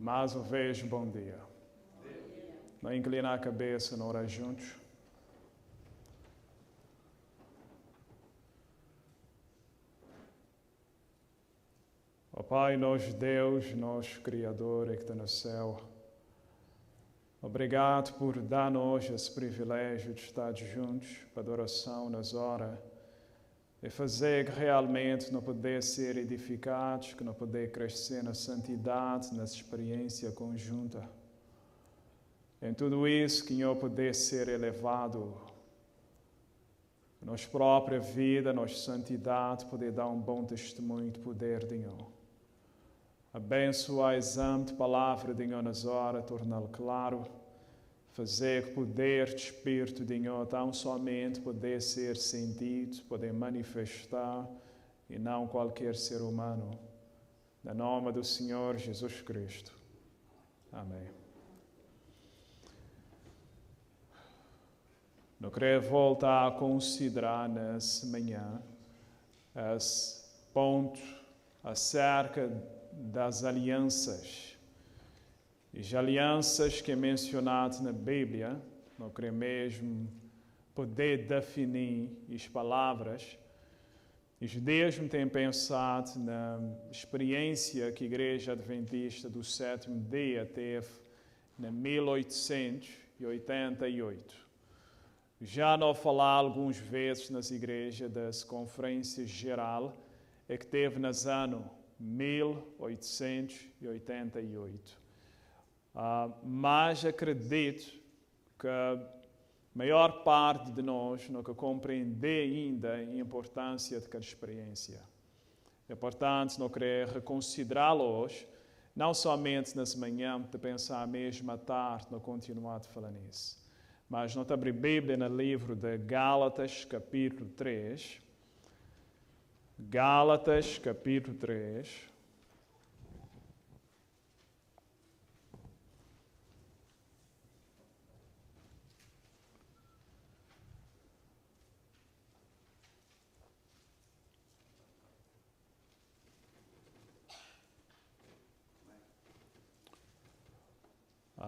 Mais uma vez, bom dia. Não inclinar a cabeça, não orar juntos. Ó Pai, nosso Deus, nosso Criador que está no céu, obrigado por dar-nos esse privilégio de estar juntos para adoração nas horas e fazer que realmente não poder ser edificados, que não poder crescer na santidade, nessa experiência conjunta. Em tudo isso, que eu poder ser elevado, nossa própria vida, nossa santidade, poder dar um bom testemunho de poder de Deus. Abençoar a exame de palavra de Deus nas horas, torná-lo claro, fazer que o poder de Espírito de Deus tão somente poder ser sentido, poder manifestar, e não qualquer ser humano. No nome do Senhor Jesus Cristo. Amém. Eu queria voltar a considerar nessa manhã esse ponto acerca das alianças. E as alianças que é mencionado na Bíblia, não creio mesmo poder definir as palavras. Os judeus têm pensado na experiência que a Igreja Adventista do Sétimo Dia teve em 1888. Já não falar algumas vezes nas igrejas das conferências geral, é que teve nos anos 1888. Mas acredito que a maior parte de nós nunca compreende ainda a importância daquela experiência. É importante não querer reconsiderá-lo hoje, não somente nessa manhã, de pensar mesmo à tarde, não continuar a falar nisso. Mas não abrir Bíblia no livro de Gálatas, capítulo 3. Gálatas, capítulo 3.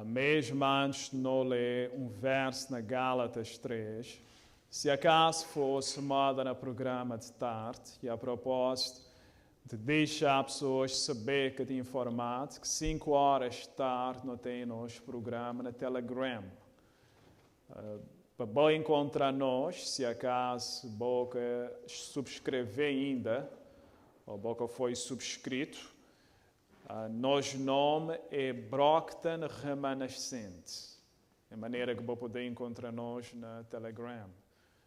Mesmo antes de não ler um verso na Gálatas 3, se acaso fosse moda no programa de tarde, e a propósito de deixar pessoas saber que te informado que 5 horas de tarde não tem nosso programa na Telegram. Para encontrar nós, se acaso boca subscrever ainda, ou boca foi subscrito, nosso nome é Brockton Remanescente. É a maneira que vou poder encontrar nós na Telegram.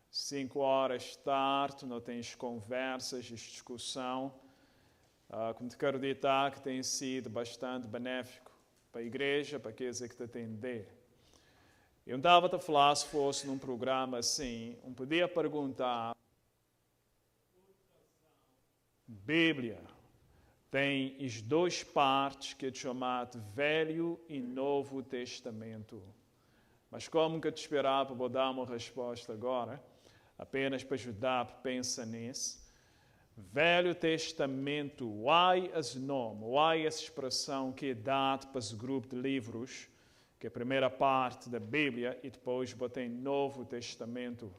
5 horas de tarde, não tens conversas, discussão. Como te quero acreditar que tem sido bastante benéfico para a igreja, para aqueles que te atender. Eu estava a falar, se fosse num programa assim, podia perguntar: Bíblia tem as 2 partes que é chamado Velho e Novo Testamento. Mas como que eu te esperava, vou dar uma resposta agora, apenas para ajudar a pensar nisso. Velho Testamento, why esse nome, why essa expressão que é dada para esse grupo de livros, que é a primeira parte da Bíblia, e depois botei Novo Testamento.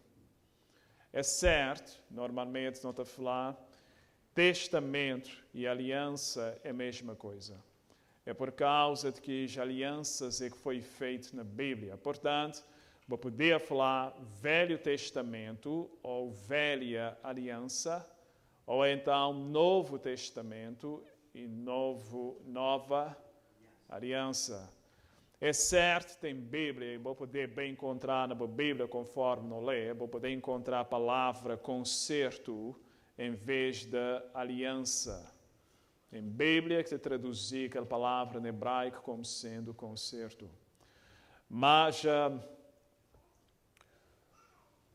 É certo, normalmente não está a falar, testamento e aliança é a mesma coisa. É por causa de que as alianças é que foi feito na Bíblia. Portanto, vou poder falar Velho Testamento ou Velha Aliança, ou então Novo Testamento e Nova Aliança. É certo, tem Bíblia, e vou poder bem encontrar na Bíblia, conforme não ler, vou poder encontrar a palavra concerto em vez da aliança. Em Bíblia, que se traduzir aquela palavra em hebraico como sendo concerto. Mas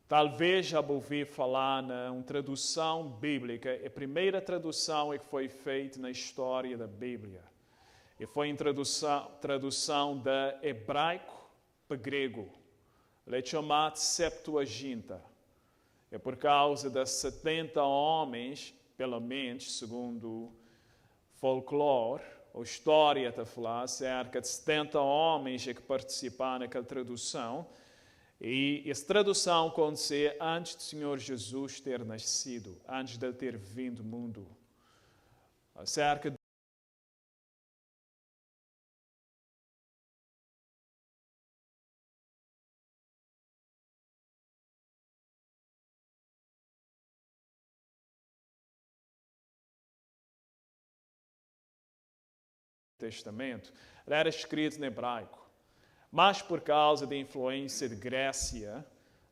talvez já ouvi falar uma tradução bíblica. A primeira tradução é que foi feita na história da Bíblia. E foi em tradução da hebraico para grego. Ele é chamado Septuaginta. É por causa das 70 homens, pelo menos, segundo folclore, a história está a falar, cerca de 70 homens que participaram naquela tradução. E essa tradução aconteceu antes do Senhor Jesus ter nascido, antes de ele ter vindo ao mundo. Cerca de Testamento, ele era escrito em hebraico. Mas por causa da influência de Grécia,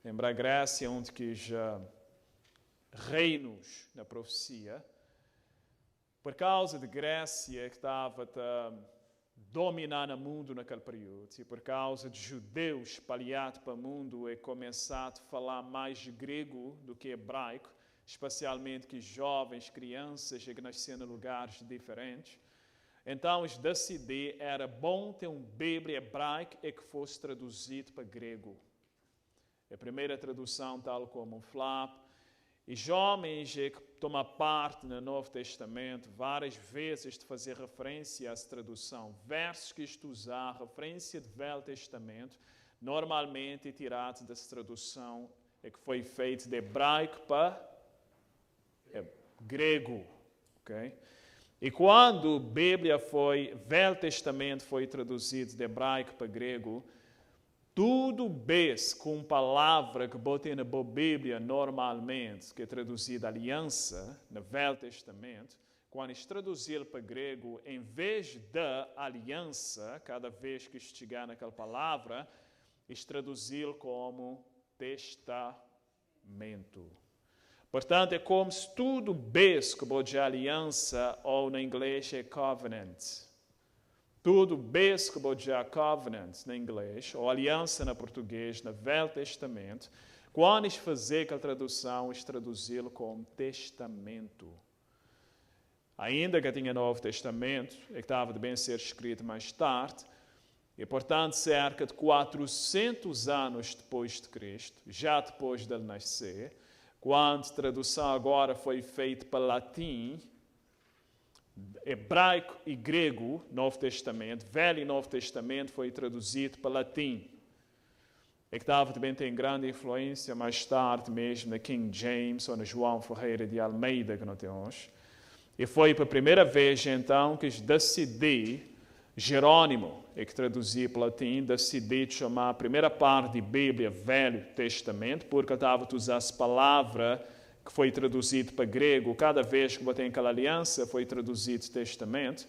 lembra a Grécia onde que já reinos na profecia, por causa de Grécia que estava a dominar o mundo naquele período, e por causa de judeus espalhados para o mundo e começaram a falar mais grego do que hebraico, especialmente que jovens, crianças que nasciam em lugares diferentes. Então, eles decidiram que era bom ter uma Bíblia hebraica e que fosse traduzido para grego. A primeira tradução, tal como um flap. E os homens que tomam parte no Novo Testamento, várias vezes de fazer referência a essa tradução. Versos que isto usar, referência do Velho Testamento, normalmente tirados dessa tradução que foi feita de hebraico para grego. Okay? E quando a Bíblia Velho Testamento foi traduzido de hebraico para grego, tudo vez com palavra que botei na Bíblia normalmente, que é traduzida aliança, no Velho Testamento, quando eles traduziram para grego, em vez da aliança, cada vez que chegar naquela palavra, eles traduziram como testamento. Portanto, é como se tudo vez que bote aliança, ou na inglês é covenant. Tudo vez que bote covenant na inglês, ou aliança na português, no Velho Testamento, quando eles fazem aquela tradução, eles traduziram como testamento. Ainda que tinha Novo Testamento, que estava de bem ser escrito mais tarde, e portanto cerca de 400 anos depois de Cristo, já depois dele nascer, quando a tradução agora foi feita para latim, hebraico e grego, Novo Testamento, Velho e Novo Testamento foi traduzido para latim. E que também tem grande influência mais tarde mesmo na King James ou na João Ferreira de Almeida, que nós temos. E foi pela primeira vez então que decidi, Jerônimo, que traduziu para latim, decidi chamar a primeira parte da Bíblia Velho Testamento, porque eu estava a usar essa palavra que foi traduzida para grego, cada vez que botei aquela aliança, foi traduzido Testamento.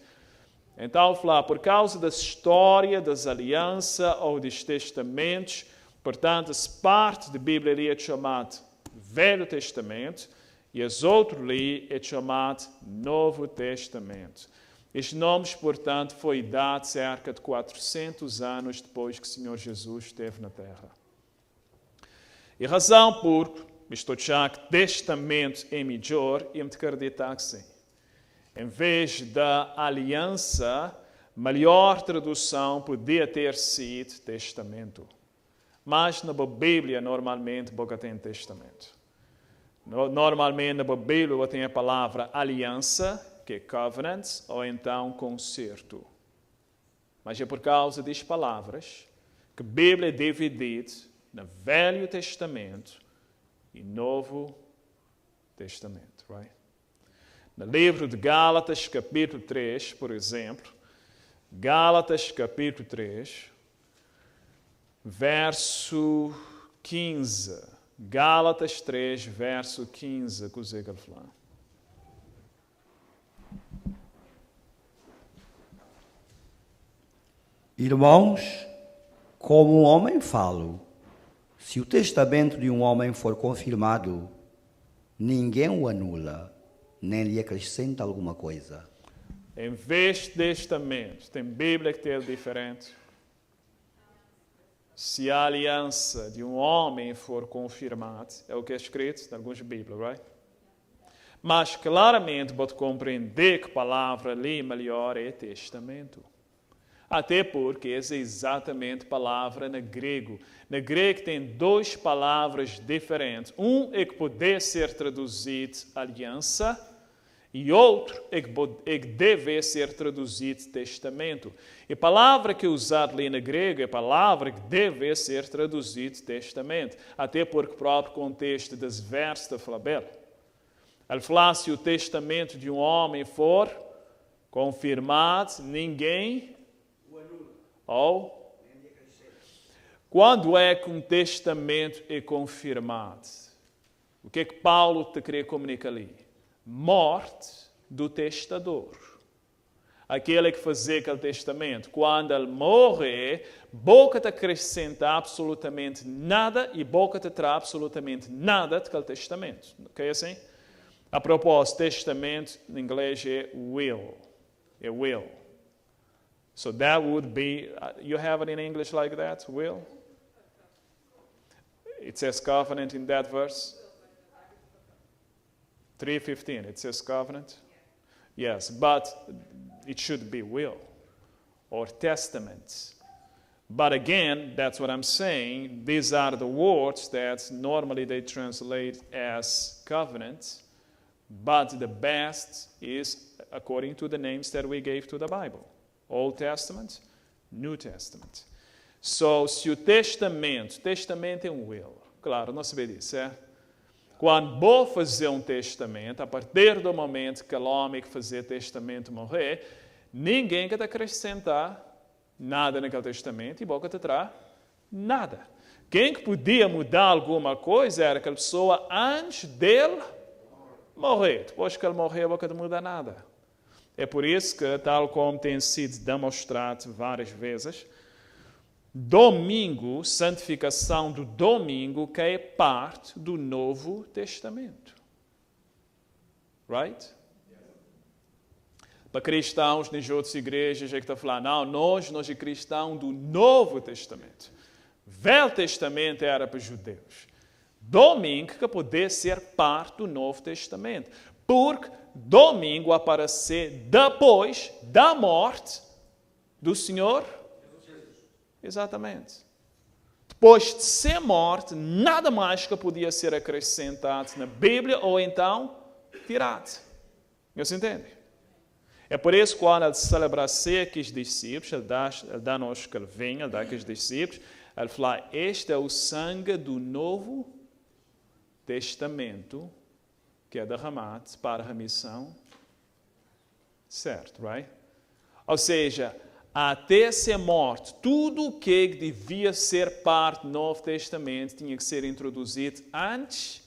Então, falar por causa da história das alianças ou dos testamentos, portanto, essa parte da Bíblia é chamada Velho Testamento e as outras ali é chamada Novo Testamento. Estes nomes, portanto, foi dado cerca de 400 anos depois que o Senhor Jesus esteve na Terra. E a razão por estou já que testamento é melhor, eu me acreditar que sim. Em vez da aliança, melhor tradução podia ter sido testamento. Mas na Bíblia, normalmente, boca tem testamento. Normalmente, na Bíblia, tem a palavra aliança, que é covenant, ou então concerto. Mas é por causa das palavras que a Bíblia é dividida no Velho Testamento e Novo Testamento. Right? No livro de Gálatas, capítulo 3, por exemplo, Gálatas, capítulo 3, verso 15. Gálatas 3, verso 15, que você quer falar. Irmãos, como um homem falo, se o testamento de um homem for confirmado, ninguém o anula, nem lhe acrescenta alguma coisa. Em vez de testamento, tem Bíblia que tem diferente. Se a aliança de um homem for confirmada, é o que é escrito em algumas Bíblias, right? Mas claramente pode compreender que a palavra ali melhor é testamento. Até porque essa é exatamente a palavra no grego. No grego tem duas palavras diferentes. Um é que pode ser traduzido aliança e outro é que deve ser traduzido testamento. A palavra que é usada ali na grego é a palavra que deve ser traduzido testamento, até porque o próprio contexto das versos da Flabel. Ele fala, se o testamento de um homem for confirmado, ninguém o anula. Ou, quando é que um testamento é confirmado? O que é que Paulo te queria comunicar ali? Morte do testador. Aquele que fazia aquele testamento. Quando ele morre, boca te acrescenta absolutamente nada e boca te traz absolutamente nada daquele testamento. Ok, assim? A propósito, testamento em inglês é will. É will. So that would be, you have it in English like that, will? It says covenant in that verse. 3:15, it says covenant. Yes, but it should be will or testament. But again, that's what I'm saying. These are the words that normally they translate as covenant, but the best is according to the names that we gave to the Bible. Old Testament, New Testament. So, se o testamento é um will. Claro, não se vê disso, é? Quando vou fazer um testamento, a partir do momento que o homem que fazia testamento morrer, ninguém que te acrescentar nada naquele testamento e boca te traz nada. Quem que podia mudar alguma coisa era aquela pessoa antes dele morrer. Depois que ele morrer, a boca não muda nada. É por isso que, tal como tem sido demonstrado várias vezes, domingo, santificação do domingo, que é parte do Novo Testamento. Right? Para cristãos nas outras igrejas é que está a falar, não, nós é cristãos do Novo Testamento. Velho Testamento era para judeus. Domingo que poder ser parte do Novo Testamento. Porque domingo aparecer depois da morte do Senhor. Exatamente. Depois de ser morte, nada mais que podia ser acrescentado na Bíblia ou então tirado. Você entende? É por isso que quando ele celebra ceia com os discípulos, ele dá-nos que ele venha, ele dá com os discípulos, ele fala, este é o sangue do Novo Testamento que é derramado para a remissão. Certo, right? Ou seja, até ser morte, tudo o que devia ser parte do Novo Testamento tinha que ser introduzido antes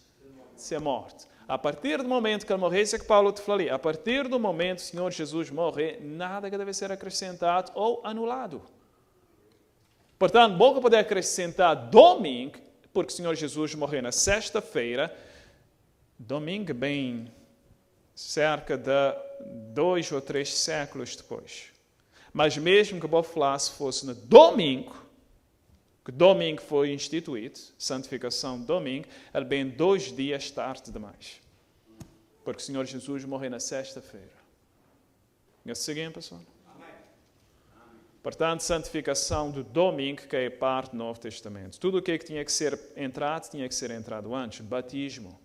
de ser morte. A partir do momento que ele morresse, é que Paulo te falou ali, a partir do momento que o Senhor Jesus morrer, nada que deve ser acrescentado ou anulado. Portanto, pouco poder acrescentar domingo, porque o Senhor Jesus morreu na sexta-feira, domingo bem cerca de 2 ou 3 séculos depois. Mas mesmo que o falar se fosse no domingo, que domingo foi instituído, santificação domingo, era bem 2 dias tarde demais. Porque o Senhor Jesus morreu na sexta-feira. É o seguinte, pessoal? Portanto, santificação do domingo, que é parte do Novo Testamento. Tudo o que tinha que ser entrado antes. Batismo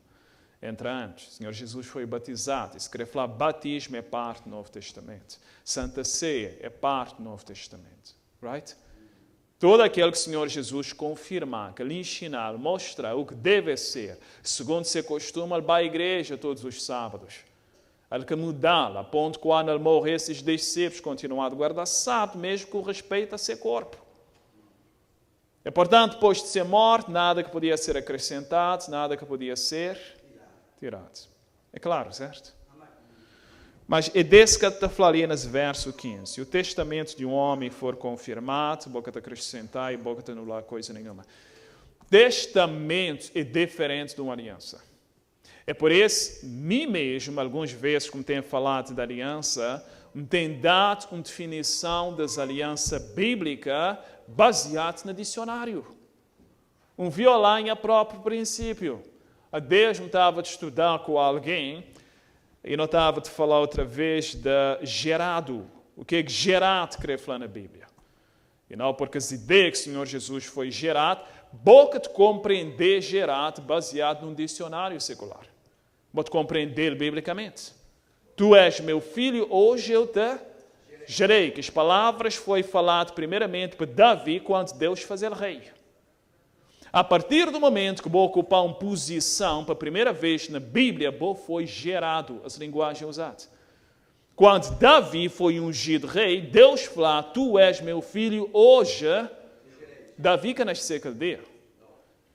entra antes. O Senhor Jesus foi batizado. Se querer falar batismo é parte do Novo Testamento. Santa Ceia é parte do Novo Testamento. Right? Todo aquele que o Senhor Jesus confirmar, que lhe ensinar, mostrar o que deve ser, segundo seu costume, ele vai à igreja todos os sábados. Ele que mudá-la, a ponto que quando ele morrer, esses discípulos continuam a guardar sábado, mesmo com respeito a seu corpo. E, portanto, depois de ser morto, nada que podia ser acrescentado, nada que podia ser tirado. É claro, certo? Mas é desse que está falando nesse verso 15. Se o testamento de um homem for confirmado, boca te acrescentar e boca te anular coisa nenhuma. Testamento é diferente de uma aliança. É por isso, mim mesmo, algumas vezes, como tenho falado da aliança, tenho dado uma definição das alianças bíblicas baseada no dicionário. Violar em próprio princípio. A Deus me estava a estudar com alguém e não estava a falar outra vez de gerado. O que é gerado quer falar na Bíblia? E não porque as ideias que o Senhor Jesus foi gerado, boca de compreender gerado baseado num dicionário secular. Pode compreender biblicamente. Tu és meu filho, hoje eu te gerei. Que as palavras foi falado primeiramente para Davi quando Deus fazia ele rei. A partir do momento que vou ocupar uma posição, pela primeira vez na Bíblia, foi gerado, as linguagens usadas. Quando Davi foi ungido rei, Deus falou, tu és meu filho, hoje, Davi que nasceu aquele dia.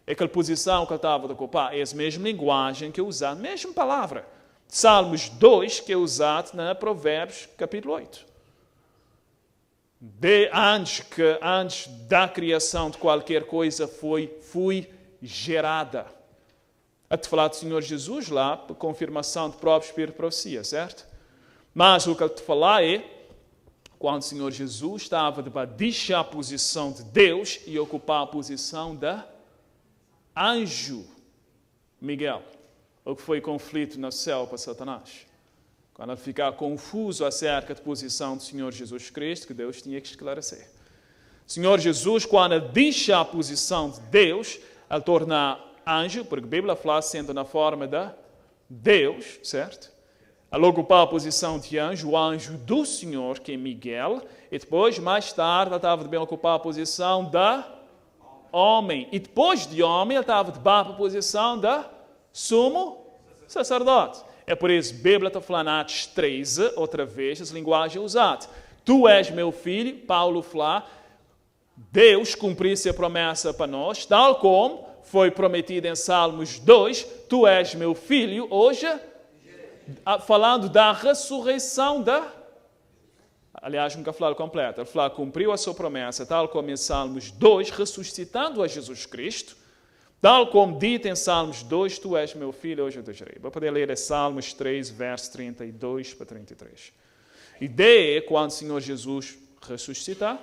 Aquela posição que ele estava a ocupar é a mesma linguagem que é usada, a mesma palavra. Salmos 2, que é usado na Provérbios, capítulo 8. Antes da criação de qualquer coisa, fui gerada. A te falar do Senhor Jesus lá, por confirmação do próprio Espírito de profecia, certo? Mas o que eu te falar é, quando o Senhor Jesus estava a deixar a posição de Deus e ocupar a posição de anjo Miguel, o que foi conflito no céu para Satanás. Quando ele ficar confuso acerca da posição do Senhor Jesus Cristo, que Deus tinha que esclarecer. O Senhor Jesus, quando ele deixa a posição de Deus, ele torna anjo, porque a Bíblia fala sendo na forma de Deus, certo? Ele ocupar a posição de anjo, o anjo do Senhor, que é Miguel, e depois, mais tarde, ele estava de bem ocupar a posição de homem. E depois de homem, ele estava de baixo a posição de sumo sacerdote. É por isso que a Bíblia está falando Atos 13, outra vez, as linguagens usadas. Tu és meu filho, Paulo fala, Deus cumprisse a promessa para nós, tal como foi prometido em Salmos 2, tu és meu filho, hoje, falando da ressurreição aliás, nunca falou completo, ele falou, cumpriu a sua promessa, tal como em Salmos 2, ressuscitando a Jesus Cristo, tal como dito em Salmos 2, tu és meu filho, hoje eu te gerei. Vou poder ler Salmos 3, versos 32 para 33. A ideia é quando o Senhor Jesus ressuscitar,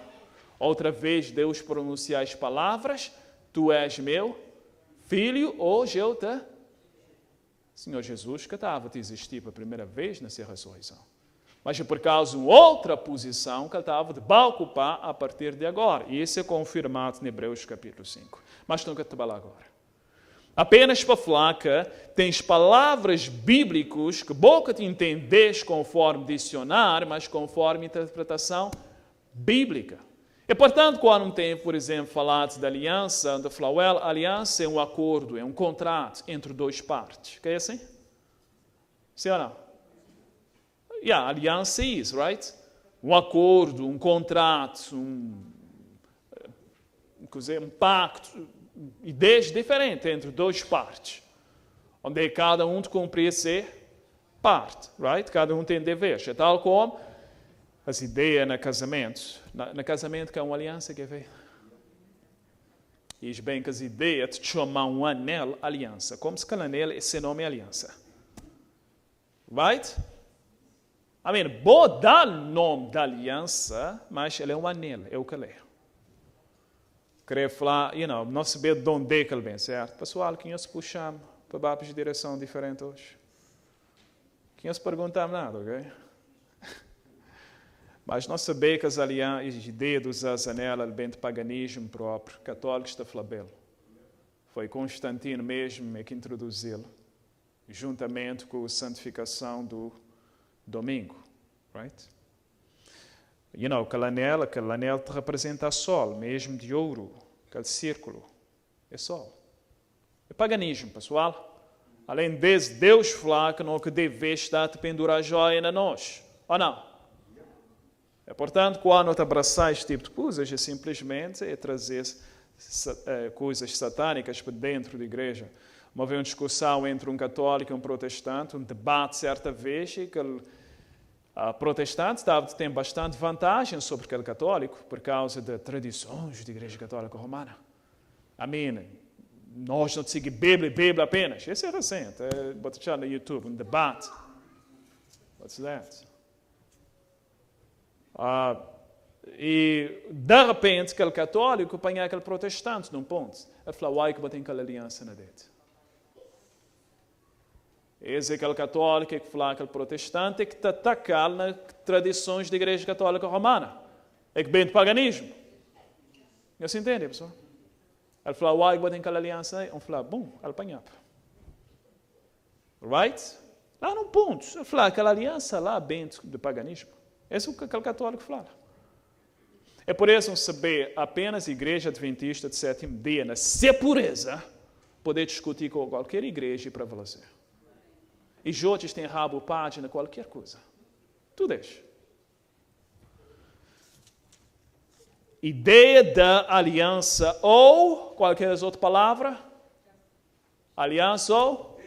outra vez Deus pronunciar as palavras, tu és meu filho, hoje eu te... Senhor Jesus que estava a existir pela primeira vez na sua ressurreição. Mas é por causa de outra posição que ele estava de ocupar a partir de agora. E isso é confirmado em Hebreus capítulo 5. Mas não quero trabalhar agora. Apenas para falar que tens palavras bíblicas que boca te entendes conforme dicionário, mas conforme interpretação bíblica. E, portanto, quando tem, por exemplo, falado da aliança, da Flauel, a aliança é um acordo, é um contrato entre duas partes. Que é assim? Sim ou não? Yeah, aliança é isso, right? Um acordo, um contrato, um pacto, ideias diferentes entre duas partes, onde cada um cumpre essa parte, right? Cada um tem deveres. É tal como as ideias no casamento. No casamento que é uma aliança, quer ver? Diz bem que as ideias de chamar um anel aliança, como se aquele anel esse nome é aliança. Right? I mean, vou dar o nome da aliança, mas ele é um anel, é o que ele é. Queria falar, não saber de onde é que ele vem, certo? Pessoal, quem se puxamos para babos de direção diferente hoje? Quem se perguntamos nada, ok? Mas não saber que as ideias dos anelas vêm do paganismo próprio, católicos da Flabel. Foi Constantino mesmo que introduziu, juntamente com a santificação do domingo, right? Aquele anel te representa o sol, mesmo de ouro, aquele círculo, é sol. É paganismo, pessoal. Além disso, Deus fala que não deve estar a pendurar joia na nós, ou não? É, portanto, quando te abraçar este tipo de coisas, é simplesmente trazer coisas satânicas para dentro da igreja. Houve uma discussão entre um católico e um protestante, um debate certa vez, e que o protestante tem bastante vantagem sobre aquele católico por causa das tradições da Igreja Católica Romana. Amém. Nós não seguimos Bíblia apenas. Isso é recente. Vou deixar no YouTube, um debate. What's that? E, de repente, aquele católico apanha aquele protestante num ponto. Ele falou, uai, que botem aquela aliança na dentro. Esse é aquele católico que fala aquele protestante que está atacando nas tradições da Igreja Católica Romana. É que vem do paganismo. Você entende, pessoal? Ele fala, uai, botem aquela aliança aí. Ele fala, bom, ele apanhava. Right? Lá num ponto, eu falo, aquela aliança lá dentro do paganismo. Esse é o que aquele católico fala. É por isso saber apenas a igreja adventista de sétimo dia, na sua pureza, poder discutir com qualquer igreja e prevalecer. E os outros têm rabo, página, qualquer coisa. Tu deixa. Ideia da aliança ou, qualquer outra palavra? Aliança ou?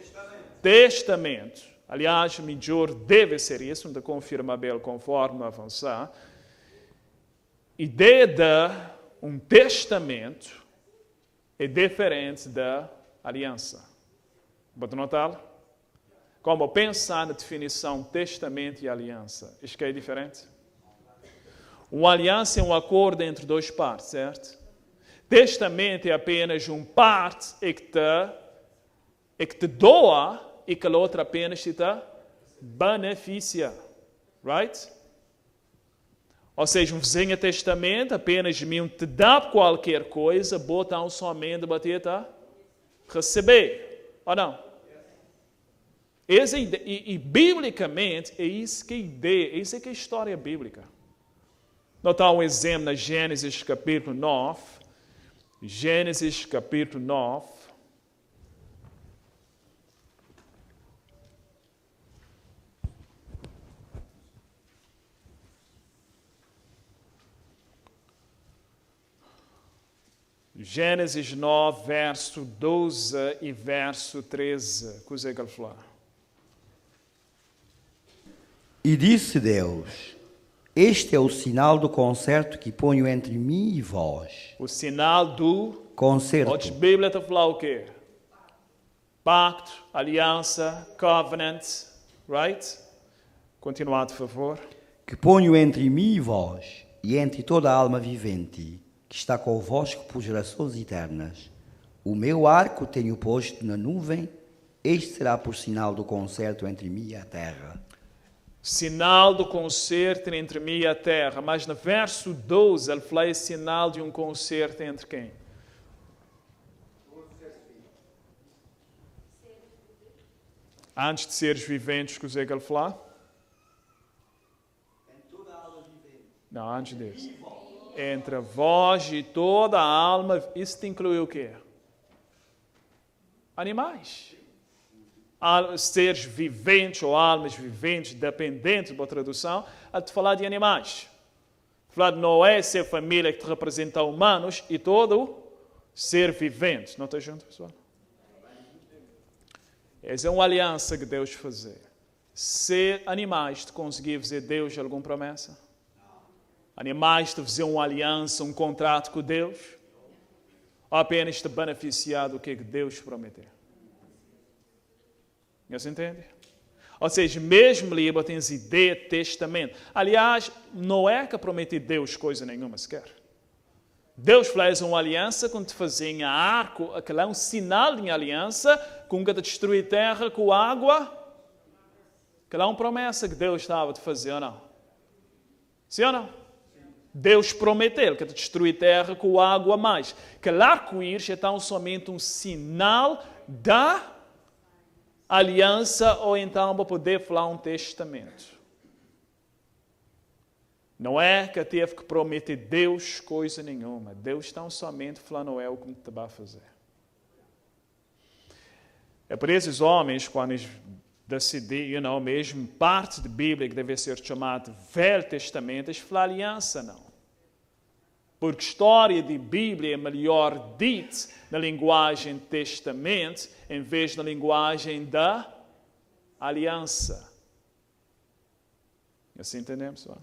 Testamento. Aliás, melhor deve ser isso, de confirmar bem conforme avançar. Ideia de um testamento é diferente da aliança. Pode notar? Como pensar na definição testamento e aliança? Isso que é diferente? Uma aliança é um acordo entre duas partes, certo? Testamento é apenas uma parte que te doa e que a outra apenas te beneficia. Right? Ou seja, um vizinho testamento apenas me te dá qualquer coisa, botam somente bater a receber. Ou não? E biblicamente é isso que é a ideia, isso é que é a história bíblica. Notar um exemplo na Gênesis capítulo 9. Gênesis capítulo 9. Gênesis 9, verso 12 e verso 13. O que é que ele fala? E disse Deus: este é o sinal do concerto que ponho entre mim e vós. O sinal do concerto. Outras Bíblias estão a falar o quê? Pacto, aliança, covenant, right? Continuar, por favor. Que ponho entre mim e vós, e entre toda a alma vivente, que está convosco por gerações eternas. O meu arco tenho posto na nuvem, este será por sinal do concerto entre mim e a terra. Sinal do concerto entre mim e a terra. Mas no verso 12, ele fala sinal de um concerto entre quem? Antes de seres viventes, o que é que ele fala? Não, antes disso. Entre vós e toda a alma, isso inclui o quê? Animais. Seres viventes ou almas viventes, dependentes da tradução, a te falar de animais. Falar de Noé, ser família que te representa humanos e todo ser vivente. Não está junto, pessoal? Essa é uma aliança que Deus fazer. Ser animais, te conseguir fazer Deus alguma promessa? Animais te fazer uma aliança, um contrato com Deus? Ou apenas te beneficiar do que Deus prometeu? Você entende? Ou seja, mesmo ali tens ideia de testamento. Aliás, não é que promete Deus coisa nenhuma sequer. Deus faz uma aliança quando te fazia arco, aquele é um sinal de aliança, com que te destruir a terra com água. Aquela é uma promessa que Deus estava a te fazer ou não? Sim ou não? Deus prometeu que te destruir a terra com água a mais. Que o arco-íris é tão somente um sinal da aliança ou então para poder falar um testamento. Não é que teve que prometer Deus coisa nenhuma. Deus tão somente falando é o que te vai fazer. É por isso os homens, quando eles decidiram, mesmo parte da Bíblia que deve ser chamada Velho Testamento, eles falam aliança, não. Porque história de Bíblia é melhor dita na linguagem testamento em vez da linguagem da aliança. Assim entendemos, pessoal?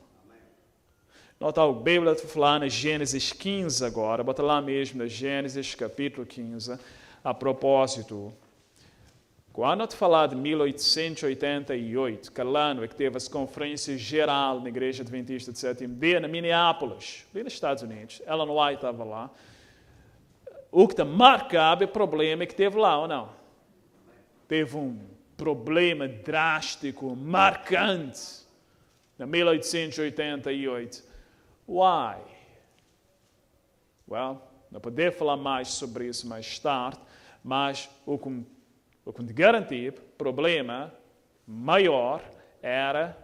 Nota a Bíblia está falando em Gênesis 15 agora, bota lá mesmo na Gênesis capítulo 15, a propósito. Quando eu te falar de 1888, que ano é que teve as conferências geral na Igreja Adventista de Sétimo Dia, na Minneapolis, ali nos Estados Unidos, Ellen White estava lá. O que te marcava é o problema que teve lá, ou não? Teve um problema drástico, marcante, em 1888. Why? Well, não podemos falar mais sobre isso mais tarde, mas o que te garantir, problema maior era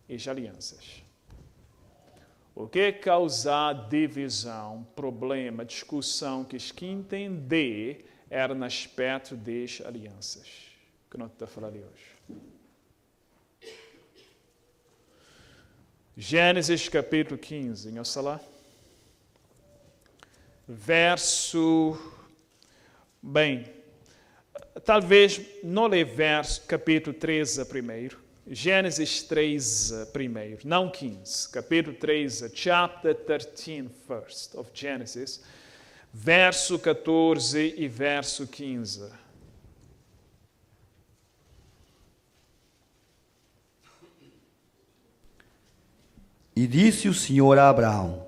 as alianças. O que causa divisão, problema, discussão, que que entender era no aspecto das alianças, que nós estamos falando hoje. Gênesis capítulo 15, olha lá. Talvez não lê verso capítulo 13 primeiro. Gênesis 13 primeiro, não 15. Capítulo 13, chapter 13 first of Genesis. Verso 14 e verso 15. E disse o Senhor a Abraão,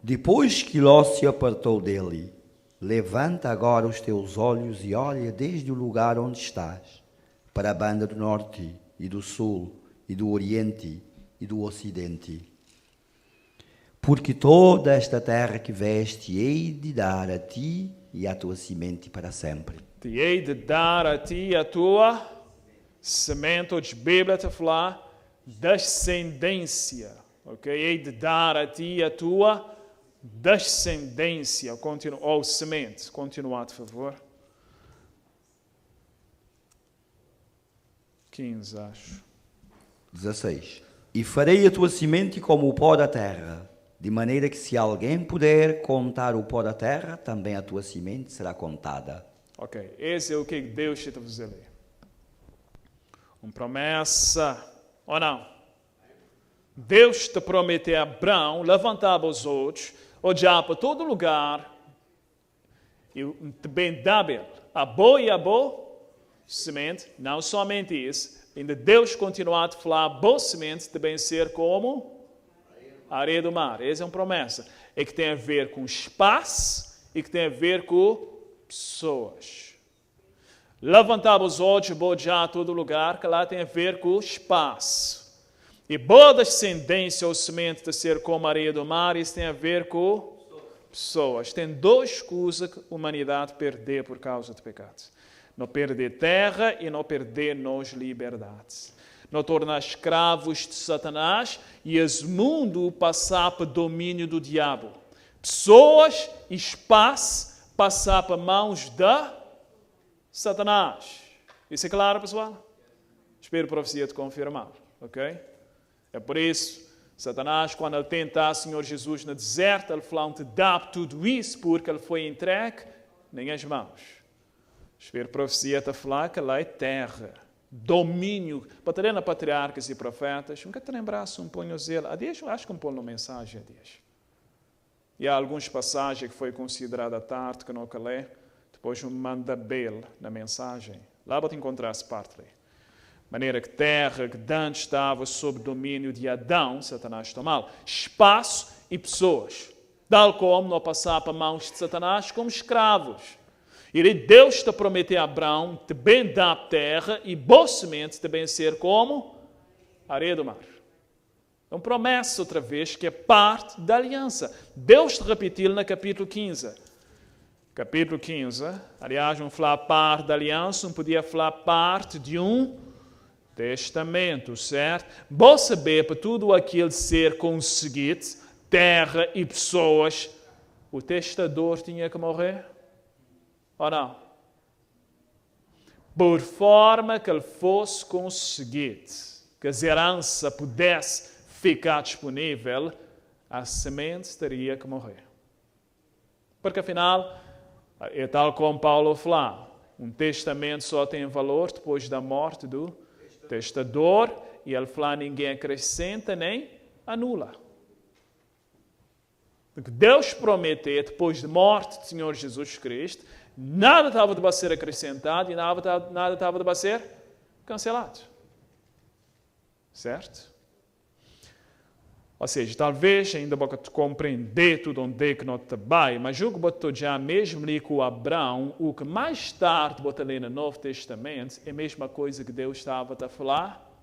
depois que Ló se apartou dele, levanta agora os teus olhos e olha desde o lugar onde estás, para a banda do norte e do sul e do oriente e do ocidente. Porque toda esta terra que vês te hei de dar a ti e à tua semente para sempre. Te hei de dar a ti e a tua semente, a Bíblia está a falar descendência. Ok? Hei de dar a ti a tua descendência, ou semente. Continua, por favor. 15, acho. 16. E farei a tua semente como o pó da terra, de maneira que se alguém puder contar o pó da terra, também a tua semente será contada. Ok, esse é o que Deus está fazendo ali. Uma promessa, ou não? Deus te prometeu a Abraão, levantava os outros, olhar para todo lugar, e bem dábil, a boa e a boa semente, não somente isso, ainda Deus continua a falar, a boa semente também ser como a areia do mar. Essa é uma promessa. É que tem a ver com espaço e que tem a ver com pessoas. Levantava os olhos, olhar a todo lugar, que lá tem a ver com espaço. E boa descendência ou semente de ser como a areia do mar, isso tem a ver com pessoas. Tem duas coisas que a humanidade perdeu por causa do pecado. Não perder terra e não perder nos liberdades. Não tornar escravos de Satanás e esse mundo passar para o domínio do diabo. Pessoas e espaço passar para mãos de Satanás. Isso é claro, pessoal? Espero a profecia te confirmar, ok? É por isso, Satanás, quando ele tentar o Senhor Jesus no deserto, ele falou, te dá tudo isso, porque ele foi entregue nem as mãos. Espero a profecia te falar que lá é terra, domínio, para patriarcas e profetas. Nunca te lembrasse um punho zelo. Acho que um punho mensagem a Deus. E há algumas passagens que foi considerada à tarde, que não calei, depois um manda bel na mensagem. Lá vou te encontrar essa parte ali. Maneira que terra, que antes estava sob domínio de Adão, Satanás tomou espaço e pessoas. Tal como não passar para mãos de Satanás como escravos. E Deus te prometeu a Abraão, te bem dar terra e boa semente também ser como a areia do mar. É uma promessa outra vez que é parte da aliança. Deus te repetiu no capítulo 15. Capítulo 15, aliás, não falar parte da aliança, não podia falar parte de um testamento, certo? Bom saber para tudo aquilo ser conseguido, terra e pessoas, o testador tinha que morrer? Ou não? Por forma que ele fosse conseguido, que a herança pudesse ficar disponível, a semente teria que morrer. Porque afinal, é tal como Paulo fala, um testamento só tem valor depois da morte do testador, e ele fala, ninguém acrescenta nem anula. Porque Deus prometeu, depois da morte do Senhor Jesus Cristo, nada estava de ser acrescentado e nada estava de ser cancelado. Certo? Ou seja, talvez ainda vou compreender tudo onde é que não está bem, mas eu vou já mesmo ali com Abraão, o que mais tarde vou ler no Novo Testamento é a mesma coisa que Deus estava a falar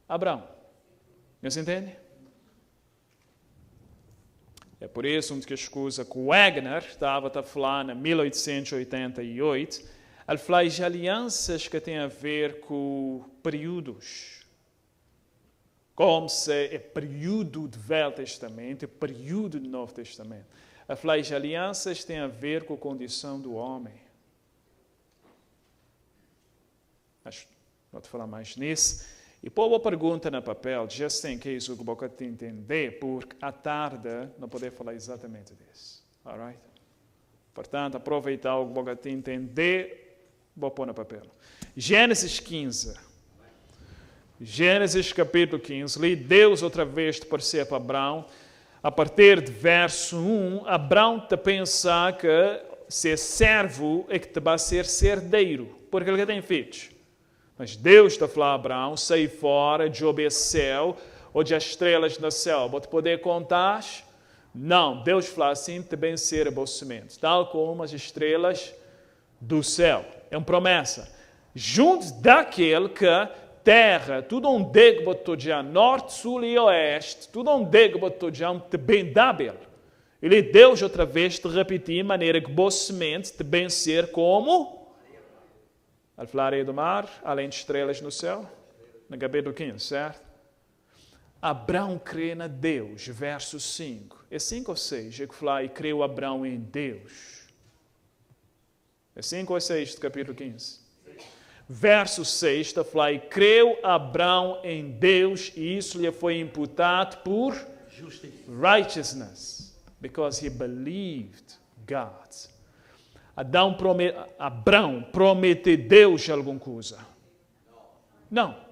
a Abraão. Você entende? É por isso que a coisa que o Wagner estava a falar em 1888, Ele fala de alianças que têm a ver com períodos. Como se é período do Velho Testamento e período do Novo Testamento. Ele fala de alianças que têm a ver com a condição do homem. Mas vou te falar mais nisso. E pôr uma pergunta no papel, just in case o que você te entender, porque à tarde não poder falar exatamente disso. Alright? Portanto, aproveitar o que você te entender, vou pôr no papel. Gênesis 15. Gênesis capítulo 15. Li Deus outra vez te parecer para Abraão. A partir de verso 1, Abraão te pensar que ser servo é que te vai ser herdeiro. Porque ele tem filhos. Mas Deus está a falar a Abraão, sai fora, de céu, ou de as estrelas no céu. Vou te poder contar? Não, Deus fala assim, te bem ser a boa semente. Tal como as estrelas do céu. É uma promessa. Junto daquele que terra, tudo onde que botou norte, sul e oeste, tudo onde que botou te bem dábil. Ele Deus outra vez te repetir, maneira que boa semente te bem ser como... Al falar do mar, além de estrelas no céu, no capítulo 15, certo? Abraão crê na Deus, verso 5. É 5 ou 6? É que fala e creu Abraão em Deus. É 5 ou 6 do capítulo 15? Verso 6 está falando, e creu Abraão em Deus, e isso lhe foi imputado por righteousness, because he believed God. Abraão prometeu Deus alguma coisa? Não.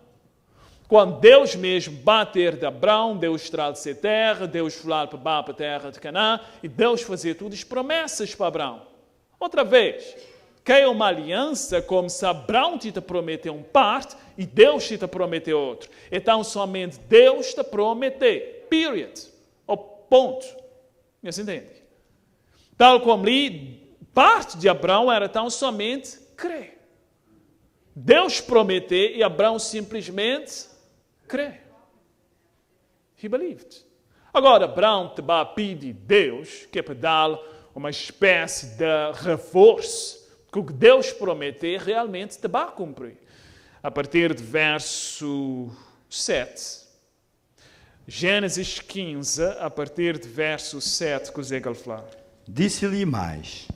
Quando Deus mesmo bater de Abraão, Deus traz a terra, Deus falar para a terra de Canaã, e Deus fazer todas as promessas para Abraão. Outra vez, que é uma aliança como se Abraão te prometeu uma parte e Deus te prometeu outra. Então, somente Deus te prometeu. Period. Ou ponto. Você entende? Tal como li, parte de Abraão era tão somente crer. Deus prometeu e Abraão simplesmente crê. He believed. Agora, Abraão te vai pedir Deus que é para dar uma espécie de reforço que o que Deus prometeu realmente te vai cumprir. A partir do verso 7. Gênesis 15, a partir do verso 7, que ele fala. Disse-lhe mais: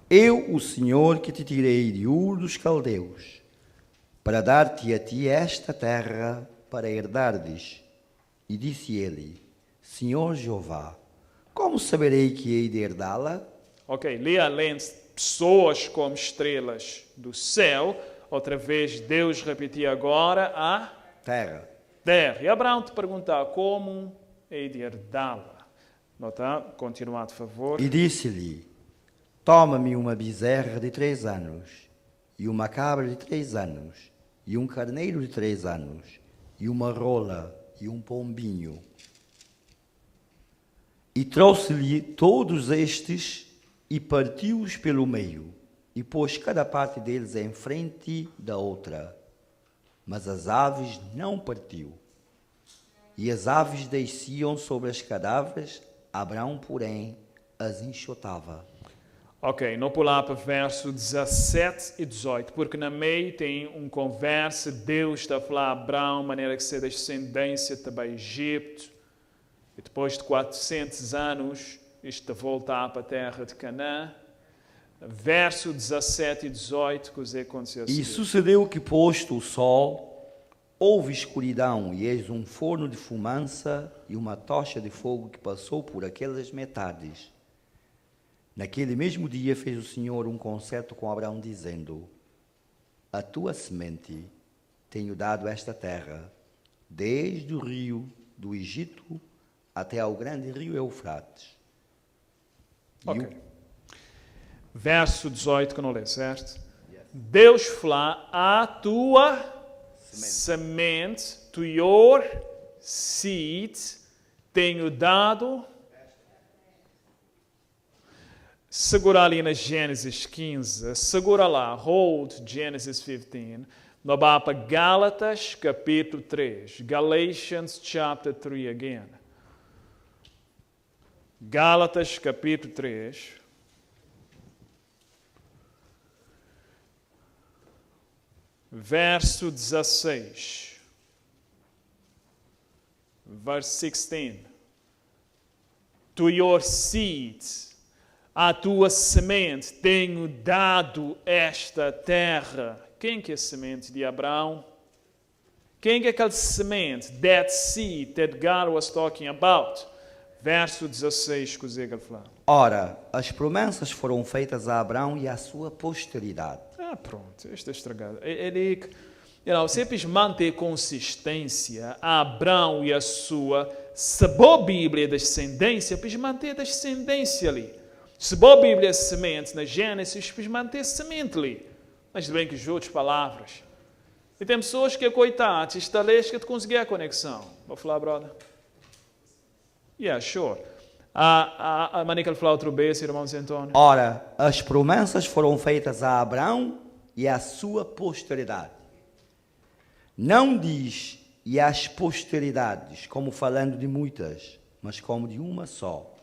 Eu, o Senhor, que te tirei de Ur dos Caldeus, para dar-te a ti esta terra para herdardes. E disse ele: Senhor Jeová, como saberei que hei de herdá-la? Ok, li além de pessoas como estrelas do céu, outra vez Deus repetia agora a terra. E Abraão te perguntar como hei de herdá-la. Nota, continuar, por favor. E disse-lhe: Toma-me uma bezerra de 3 anos, e uma cabra de 3 anos, e um carneiro de 3 anos, e uma rola, e um pombinho. E trouxe-lhe todos estes, e partiu-os pelo meio, e pôs cada parte deles em frente da outra. Mas as aves não partiu. E as aves desciam sobre as cadáveres, Abraão, porém, as enxotava. Ok, não pular para verso 17 e 18, porque na meio tem uma conversa, Deus está a falar a Abraão, maneira que ser descendência também Egito, e depois de 400 anos, isto voltar para a terra de Canaã. Verso 17 e 18, que aconteceu assim. E sucedeu que, posto o sol, houve escuridão, e eis um forno de fumaça e uma tocha de fogo que passou por aquelas metades. Naquele mesmo dia fez o Senhor um concerto com Abraão, dizendo: A tua semente tenho dado esta terra, desde o rio do Egito até ao grande rio Eufrates. Ok. Verso 18 que não lê, certo? Yes. Deus fala, a tua semente, to your seed, tenho dado. Segura ali na Gênesis 15, segura lá, hold Genesis 15. No vai para Gálatas, capítulo 3. Galatians, chapter 3 again. Gálatas, capítulo 3. verso 16. Verse 16. To your seed, a tua semente, tenho dado esta terra. Quem que é a semente de Abraão? Quem que é aquela semente? That seed that God was talking about. Verso 16, que o Zé fala. Ora, as promessas foram feitas a Abraão e à sua posteridade. Pronto, isto é estragado. Você precisa manter consistência a Abraão e a sua. Se a Bíblia é descendência, precisa manter a descendência ali. Se a Bíblia é semente na Gênesis, precisa manter a semente ali. Mas bem que as outras palavras. E tem pessoas que, coitadas, está lês que tu conseguir a conexão. Vou falar, brother? Yeah, sure. A maneira que falar outra vez, irmão Antônio. Ora, as promessas foram feitas a Abraão e à sua posteridade. Não diz e às posteridades, como falando de muitas, mas como de uma só.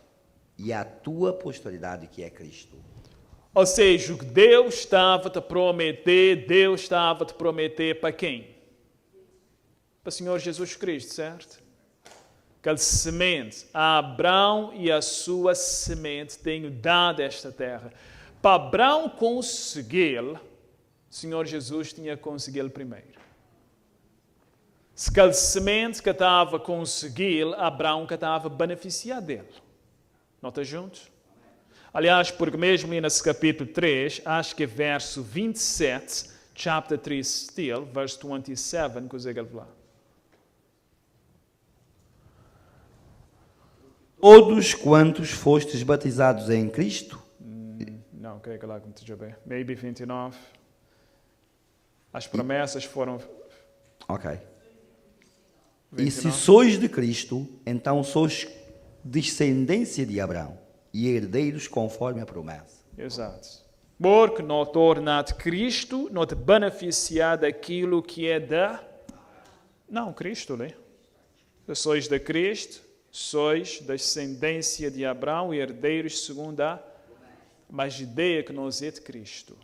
E à tua posteridade, que é Cristo. Ou seja, o que Deus estava a te prometer para quem? Para o Senhor Jesus Cristo, certo? Aquela semente, a Abraão e a sua semente tenho dado esta terra. Para Abraão conseguir, o Senhor Jesus tinha conseguido primeiro. Se aquela semente que estava a conseguir, Abraão que estava a beneficiar dele. Não está juntos? Aliás, porque mesmo nesse capítulo 3, acho que é verso 27, chapter 3 still, verse 27, que o Zé lá. Todos quantos fostes batizados em Cristo? Não, creio que lá como esteja bem. Maybe 29. As promessas foram... Ok. 29. E se sois de Cristo, então sois descendência de Abraão e herdeiros conforme a promessa. Exato. Porque não torna-te Cristo, não te beneficiar daquilo que é da... Não, Cristo, né? Se sois de Cristo, sois descendência de Abraão e herdeiros segundo a... Mas a ideia que nós é de Cristo.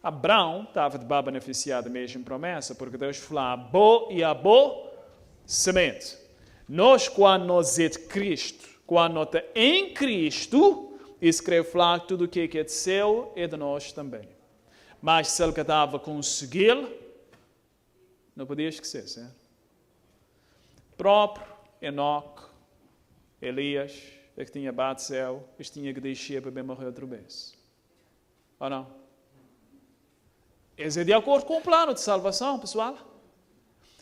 Abraão estava de beneficiar da mesma promessa, porque Deus falou a boa e a boa semente. Nós, quando nós é de Cristo, quando nós estamos em Cristo, isso quer falar que tudo o que é de seu é de nós também. Mas se ele estava a conseguir, não podia esquecer, certo? Próprio Enoque, Elias, que tinha batido céu, eles tinham que deixar para bem morrer outra vez. Ou não? Isso é de acordo com o plano de salvação, pessoal.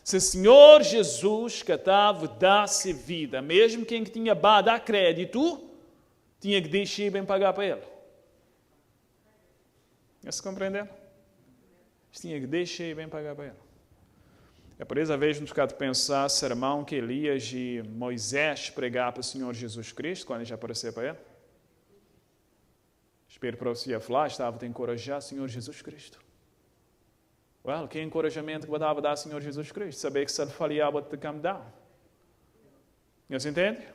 Se o Senhor Jesus que estava a dar-se vida, mesmo quem que tinha dado a crédito, tinha que deixar bem pagar para ele. Você compreendeu? Tinha que deixar bem pagar para ele. É por isso, às vezes, nos ficar de pensar, sermão que Elias e Moisés pregaram para o Senhor Jesus Cristo, quando ele já apareceu para ele. Espero para você a falar, estava a encorajar o Senhor Jesus Cristo. Well, que encorajamento que eu dava dar ao Senhor Jesus Cristo? Saber que se ele falhava, te come down. Você entende?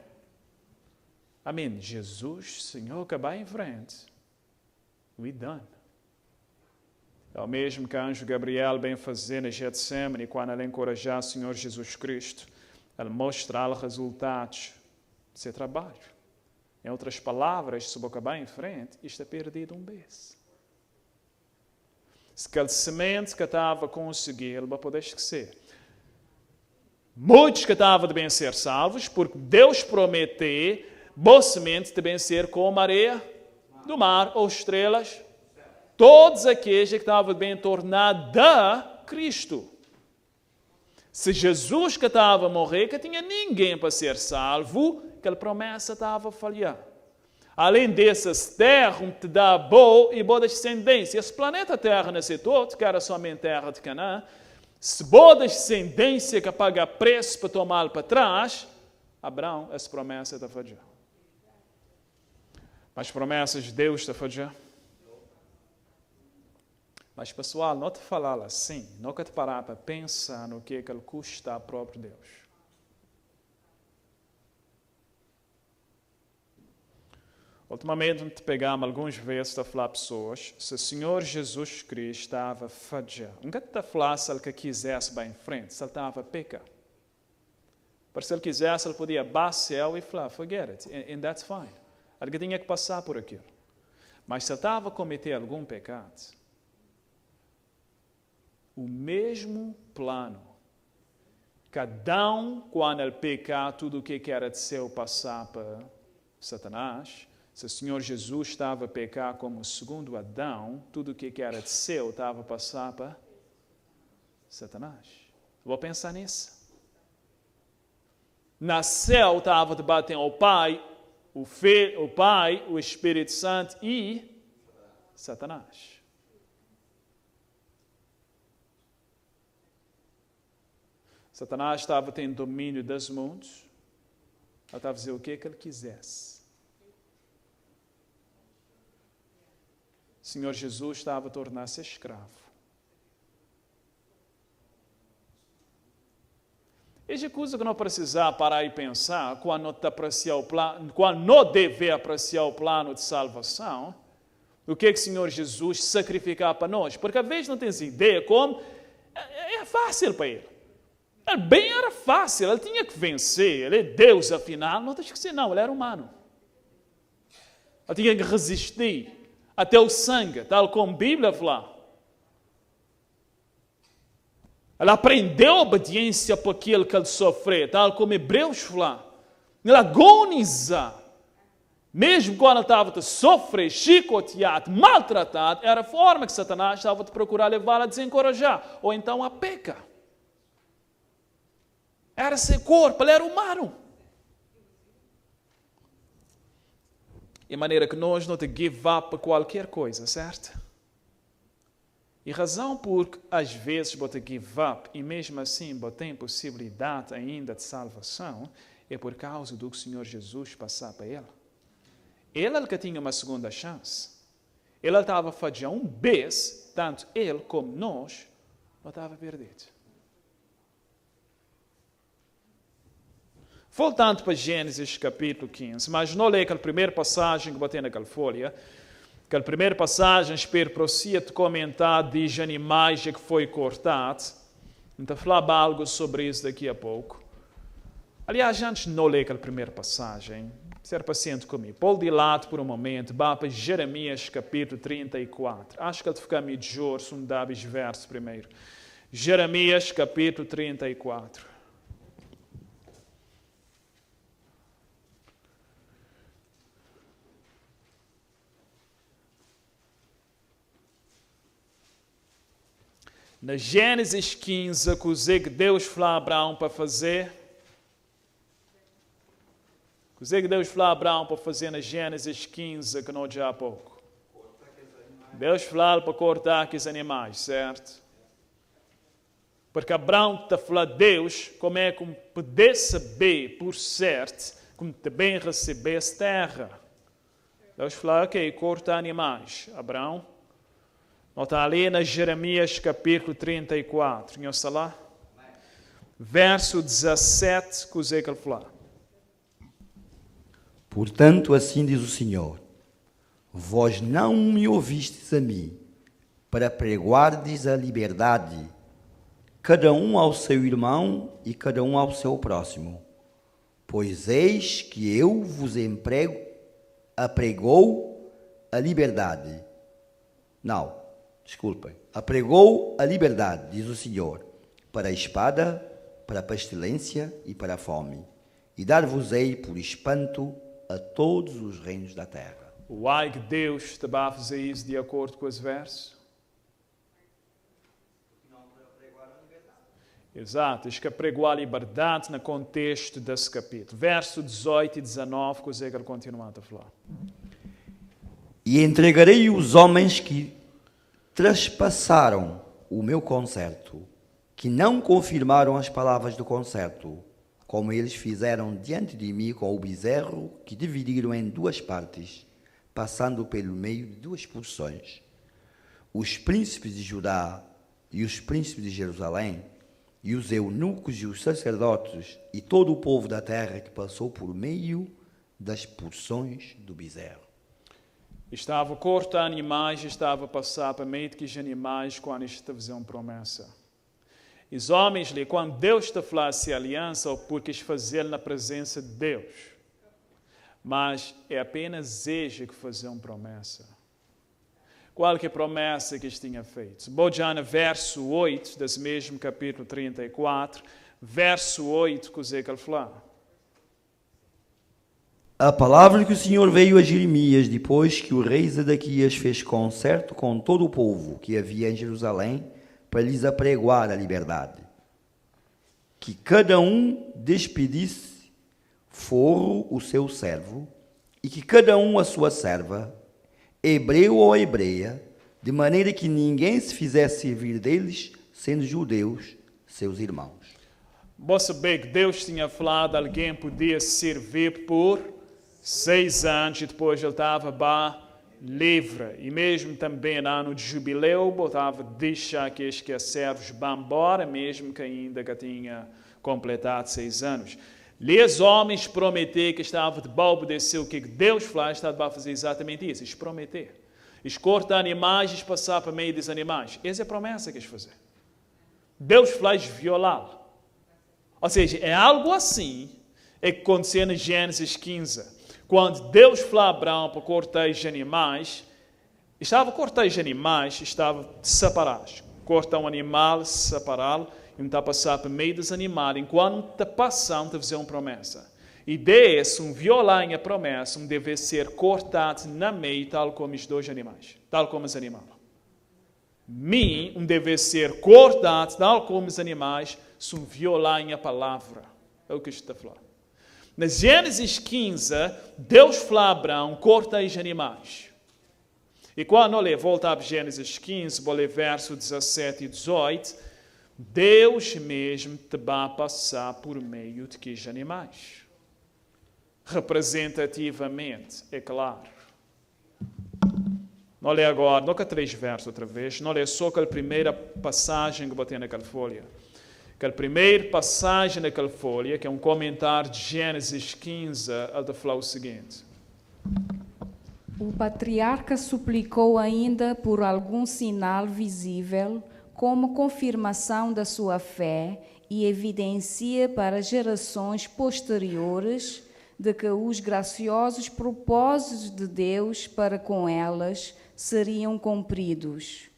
Amém. Jesus, Senhor, que vai em frente. We done. É o mesmo que o anjo Gabriel bem fazia na Getsemane, quando ele encorajava o Senhor Jesus Cristo. Ele mostrava resultados do seu trabalho. Em outras palavras, se você vai em frente, isto é perdido vez. Se aquela semente que estava a conseguir, ele vai poder esquecer. Muitos que estavam de bem ser salvos, porque Deus prometeu, boa semente de bem ser como a areia do mar ou estrelas. Todos aqueles que estavam bem tornados a Cristo. Se Jesus que estava a morrer, que tinha ninguém para ser salvo, aquela promessa estava a falhar. Além dessas terras, te dá boa e boa descendência. Esse planeta Terra nesse todo, que era somente terra de Canaã, se boa descendência que paga preço para tomá-lo para trás, Abraão, essa promessa está a falhar. Mas promessas de Deus está a falhar. Mas, pessoal, não te falar assim, não te parar para pensar no que ele custa a próprio Deus. Ultimamente te pegamos algumas vezes a falar pessoas, se o Senhor Jesus Cristo estava a falhar, nunca te falar se ele quisesse bem em frente, se ele estava a pecar. Mas se ele quisesse, ele podia baixar e falar, forget it, and that's fine. Ele tinha que passar por aquilo. Mas se ele estava a cometer algum pecado, o mesmo plano, cada um, quando ele pecar, tudo o que era de seu passar para Satanás, se o Senhor Jesus estava a pecar como o segundo Adão, tudo o que era de seu estava a passar para Satanás. Vou pensar nisso. Nasceu, estava debatendo o Pai, o Filho, o Pai, o Espírito Santo e Satanás. Satanás estava tendo domínio dos mundos. Ele estava a fazer o que ele quisesse. O Senhor Jesus estava a tornar-se escravo. Essa coisa que não precisa parar e pensar quando não deve apreciar o plano de salvação, o que o Senhor Jesus sacrificar para nós. Porque às vezes não tens ideia como é fácil para ele. Bem era fácil, ele tinha que vencer, ele é Deus afinal, não tens que ser não, ele era humano. Ele tinha que resistir até o sangue, tal como a Bíblia fala. Ele aprendeu a obediência por aquilo que ele sofreu, tal como Hebreus fala. Ele agoniza. Mesmo quando ele estava a sofrer, chicoteado, maltratado, era a forma que Satanás estava a procurar levá-lo a desencorajar, ou então a pecar. Era seu corpo, ele era humano. De maneira que nós não te give up para qualquer coisa, certo? E razão por às vezes você give up e mesmo assim você tem possibilidade ainda de salvação é por causa do que o Senhor Jesus passar para ele. Ele é o que tinha uma segunda chance. Ele estava a fazer um vez, tanto ele como nós, não estava perdido. Voltando para Gênesis capítulo 15, mas não leia aquela primeira passagem que botei naquela folha. Aquela primeira passagem, espero para você te comentar de animais que foi cortado. Então, falar algo sobre isso daqui a pouco. Aliás, antes de não ler aquela primeira passagem, ser paciente comigo. Pôr de lado por um momento, vá para Jeremias capítulo 34. Acho que ele fica melhor se um dá verso primeiro. Jeremias capítulo 34. Na Gênesis 15, que Deus falou a Abraão para fazer. Que Deus falou a Abraão para fazer na Gênesis 15, que não já há pouco. Deus falou para cortar aqueles animais, certo? Porque Abraão está falando a Deus como é que poder saber por certo como também receber essa terra. Deus falou, ok, corta animais. Abraão. Não está ali na Jeremias capítulo 34. Não está lá? Verso 17, que ele falou. Portanto, assim diz o Senhor, vós não me ouvistes a mim, para pregoardes a liberdade, cada um ao seu irmão e cada um ao seu próximo. Pois eis que eu vos apregou a liberdade. Não. Desculpem, apregou a liberdade, diz o Senhor, para a espada, para a pestilência e para a fome, e dar-vos-ei por espanto a todos os reinos da terra. Why que Deus estava a fazer isso de acordo com os versos? Exato, diz que apregou a liberdade no contexto desse capítulo. Verso 18 e 19, que ele continua a falar. E entregarei os homens que traspassaram o meu concerto, que não confirmaram as palavras do concerto, como eles fizeram diante de mim com o bezerro que dividiram em duas partes, passando pelo meio de duas porções. Os príncipes de Judá e os príncipes de Jerusalém, e os eunucos e os sacerdotes, e todo o povo da terra que passou por meio das porções do bezerro. Estava cortando animais, estava a passar para meio de animais quando está a fazer uma promessa. E os homens, quando Deus está a falar de aliança, ou porque quis fazer na presença de Deus, mas é apenas ele que fazia uma promessa. Qual que é a promessa que ele tinha feito? Vou já no verso 8, desse mesmo capítulo 34, verso 8, que ele fala. A palavra que o Senhor veio a Jeremias depois que o rei Zedequias fez concerto com todo o povo que havia em Jerusalém para lhes apregoar a liberdade. Que cada um despedisse forro o seu servo e que cada um a sua serva, hebreu ou hebreia, de maneira que ninguém se fizesse servir deles, sendo judeus, seus irmãos. Você sabe que Deus tinha falado, alguém podia servir por 6 anos e depois ele estava livre. E mesmo também no ano de jubileu, botava deixar que estes servos vão embora, mesmo que ainda que tinha completado 6 anos. E os homens prometeram que estavam de boa obedecer o que Deus falou, estava a fazer exatamente isso, eles prometeram. Eles cortam animais e passar para meio dos animais. Essa é a promessa que eles fazem. Deus falou violá-lo. Ou seja, é algo assim que aconteceu em Gênesis 15. Quando Deus falou a Abraão para cortar os animais, estava separados. Cortar um animal, separá-lo, e não está a passar para meio dos animais, enquanto está passando, está a fazer uma promessa. E desse, violar a promessa, deve ser cortado na meio, tal como os dois animais, tal como os animais. Deve ser cortado, tal como os animais, se violar a palavra. É o que está falando. Na Gênesis 15, Deus falou a Abraão, corta os animais. E quando ele volta para Gênesis 15, vou ler verso 17 e 18, Deus mesmo te vai passar por meio de que animais. Representativamente, é claro. Não lê agora, não que 3 versos outra vez, não lê só aquela primeira passagem que botei naquela folha. Aquela primeira passagem naquela folha, que é um comentário de Gênesis 15, ele fala o seguinte. O patriarca suplicou ainda por algum sinal visível, como confirmação da sua fé e evidencia para gerações posteriores de que os graciosos propósitos de Deus para com elas seriam cumpridos.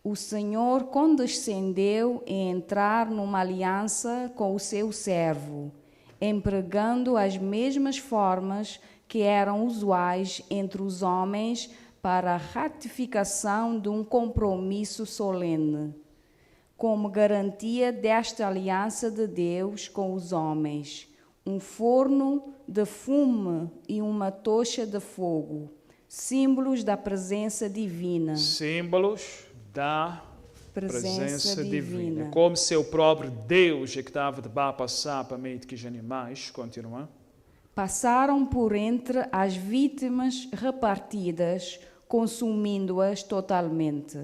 O Senhor condescendeu em entrar numa aliança com o seu servo, empregando as mesmas formas que eram usuais entre os homens para a ratificação de um compromisso solene, como garantia desta aliança de Deus com os homens, um forno de fumo e uma tocha de fogo, símbolos da presença divina. Símbolos da presença divina. Como se o próprio Deus que estava de passar para meio de que animais, continua. Passaram por entre as vítimas repartidas, consumindo-as totalmente.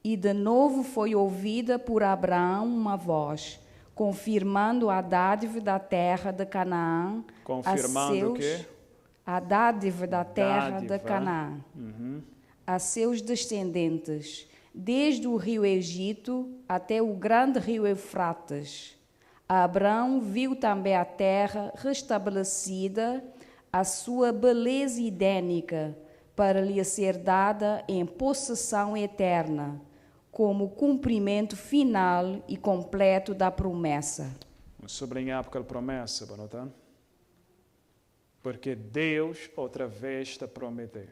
E de novo foi ouvida por Abraão uma voz, confirmando a dádiva da terra de Canaã. Confirmando o quê? A dádiva da terra de Canaã. A seus descendentes, desde o rio Egito até o grande rio Eufrates. Abraão viu também a terra restabelecida, a sua beleza idênica, para lhe ser dada em possessão eterna, como cumprimento final e completo da promessa. Vamos sublinhar aquela promessa, Banotan. Porque Deus outra vez está a prometer.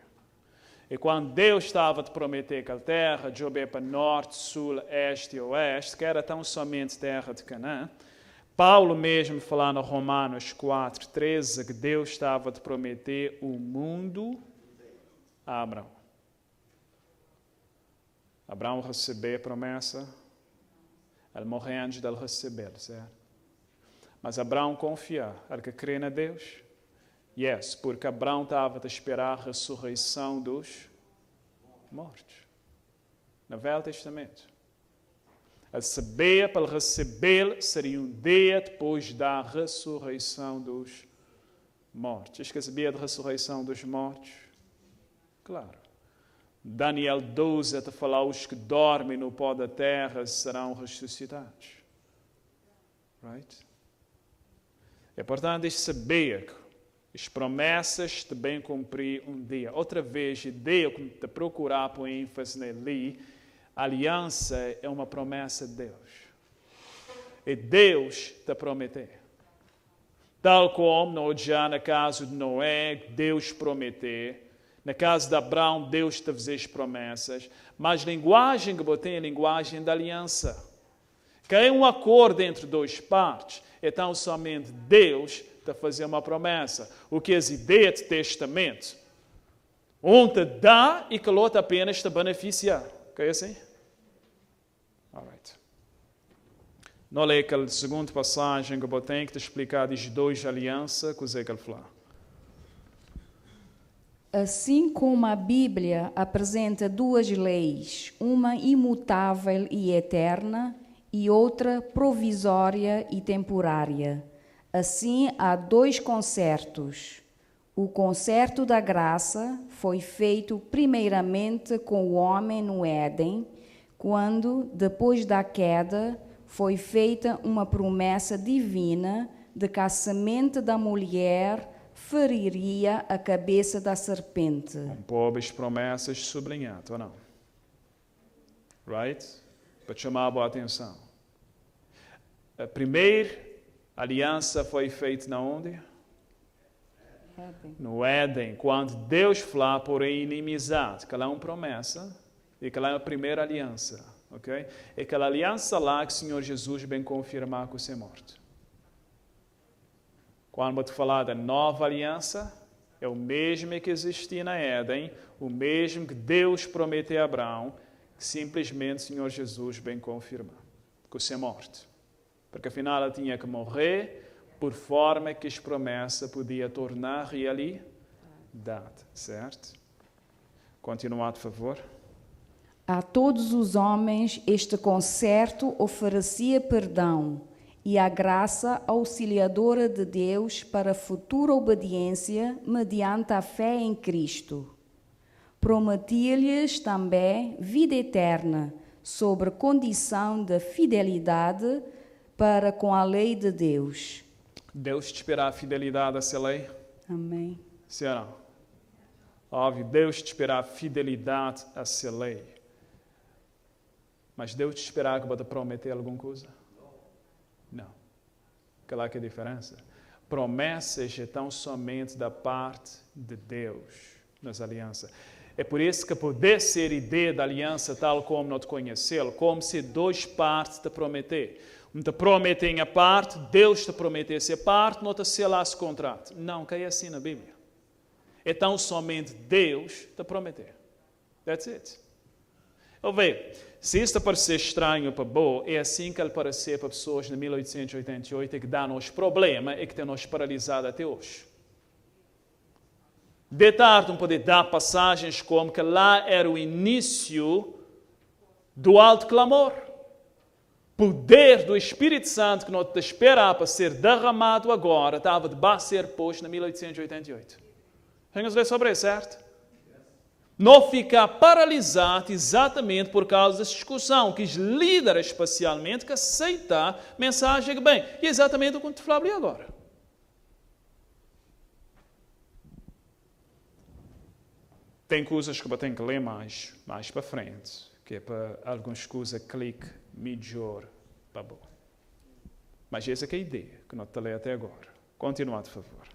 E quando Deus estava a prometer aquela terra, de Jobé para norte, sul, este e oeste, que era tão somente terra de Canaã, Paulo mesmo falando em Romanos 4:13, que Deus estava a prometer o mundo a Abraão. Abraão recebeu a promessa, ele morreu antes de ele receber, certo? Mas Abraão confia, ele que crê na Deus. Yes, porque Abraão estava a esperar a ressurreição dos mortos. No Velho Testamento. Ele sabia para receber seria um dia depois da ressurreição dos mortos. Vocês que sabia da ressurreição dos mortos? Claro. Daniel 12 até falar, os que dormem no pó da terra serão ressuscitados. Right? É importante saber que as promessas também cumprir um dia. Outra vez, a ideia que te procurar por ênfase nele, a aliança é uma promessa de Deus. É Deus te prometer. Tal como já na casa de Noé, Deus prometer. Na casa de Abraão, Deus te fez promessas. Mas a linguagem que botei é a linguagem da aliança. Que é um acordo entre duas partes. Então, somente Deus te fazer uma promessa. O que é a ideia de testamento? Um te dá e que o outro apenas te beneficia. Ok assim? Alright. Não leio aquela segunda passagem que eu tenho que te explicar de dois alianças, que é que ele fala. Assim como a Bíblia apresenta duas leis, uma imutável e eterna e outra provisória e temporária, assim há dois concertos. O concerto da graça foi feito primeiramente com o homem no Éden, quando, depois da queda, foi feita uma promessa divina de que a semente da mulher feriria a cabeça da serpente. Pobres promessas sublinhadas, ou não? Right? Para chamar a boa atenção. A primeira aliança foi feita na onde? Éden. No Éden, quando Deus fala por inimizade, que ela é uma promessa e que ela é a primeira aliança. Okay? É aquela aliança lá que o Senhor Jesus vem confirmar com ser morto. Quando vou te falar da nova aliança, é o mesmo que existia na Éden, o mesmo que Deus prometeu a Abraão, que simplesmente o Senhor Jesus vem confirmar com ser morto. Porque afinal ele tinha que morrer por forma que as promessas podia tornar realidade, certo? Continuar, por favor. A todos os homens este concerto oferecia perdão e a graça auxiliadora de Deus para futura obediência mediante a fé em Cristo. Prometia-lhes também vida eterna, sobre condição de fidelidade para com a lei de Deus. Deus te esperar a fidelidade a essa lei? Amém. Sim ou não? Óbvio, Deus te esperar a fidelidade a essa lei. Mas Deus te esperar que você prometer alguma coisa? Não. Aquela que é a diferença. Promessas estão somente da parte de Deus nas alianças. É por isso que poder ser ideia da aliança tal como nós conhecemos, como se duas partes te prometer. Um te prometem a parte, Deus te prometer essa parte, não te selar esse contrato. Não, que é assim na Bíblia. Então somente Deus te prometer. That's it. Eu vejo, se isto parecer estranho para Bo, é assim que ele parecer para pessoas de 1888 que dá-nos problema e que tem-nos paralisado até hoje. De tarde, não poder dar passagens como que lá era o início do alto clamor. Poder do Espírito Santo que não te espera para ser derramado agora, estava de ser posto em 1888. Vamos ler sobre isso, certo? Não ficar paralisado exatamente por causa dessa discussão, que os líderes especialmente que aceitam a mensagem que bem. E é exatamente o que eu te falei agora. Tem coisas que eu tenho que ler mais para frente, que é para algumas coisas clique melhor para bom. Mas essa é a ideia que não te lê até agora. Continua, por favor.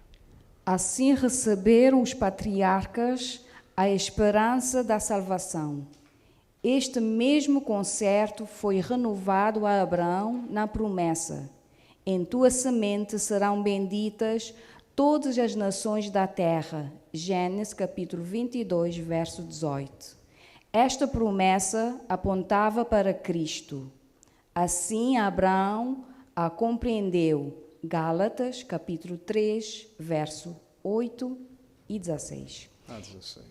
Assim receberam os patriarcas a esperança da salvação. Este mesmo concerto foi renovado a Abraão na promessa: em tua semente serão benditas todas as nações da terra. Gênesis capítulo 22, verso 18. Esta promessa apontava para Cristo. Assim Abraão a compreendeu. Gálatas capítulo 3, verso 8 e 16. 16.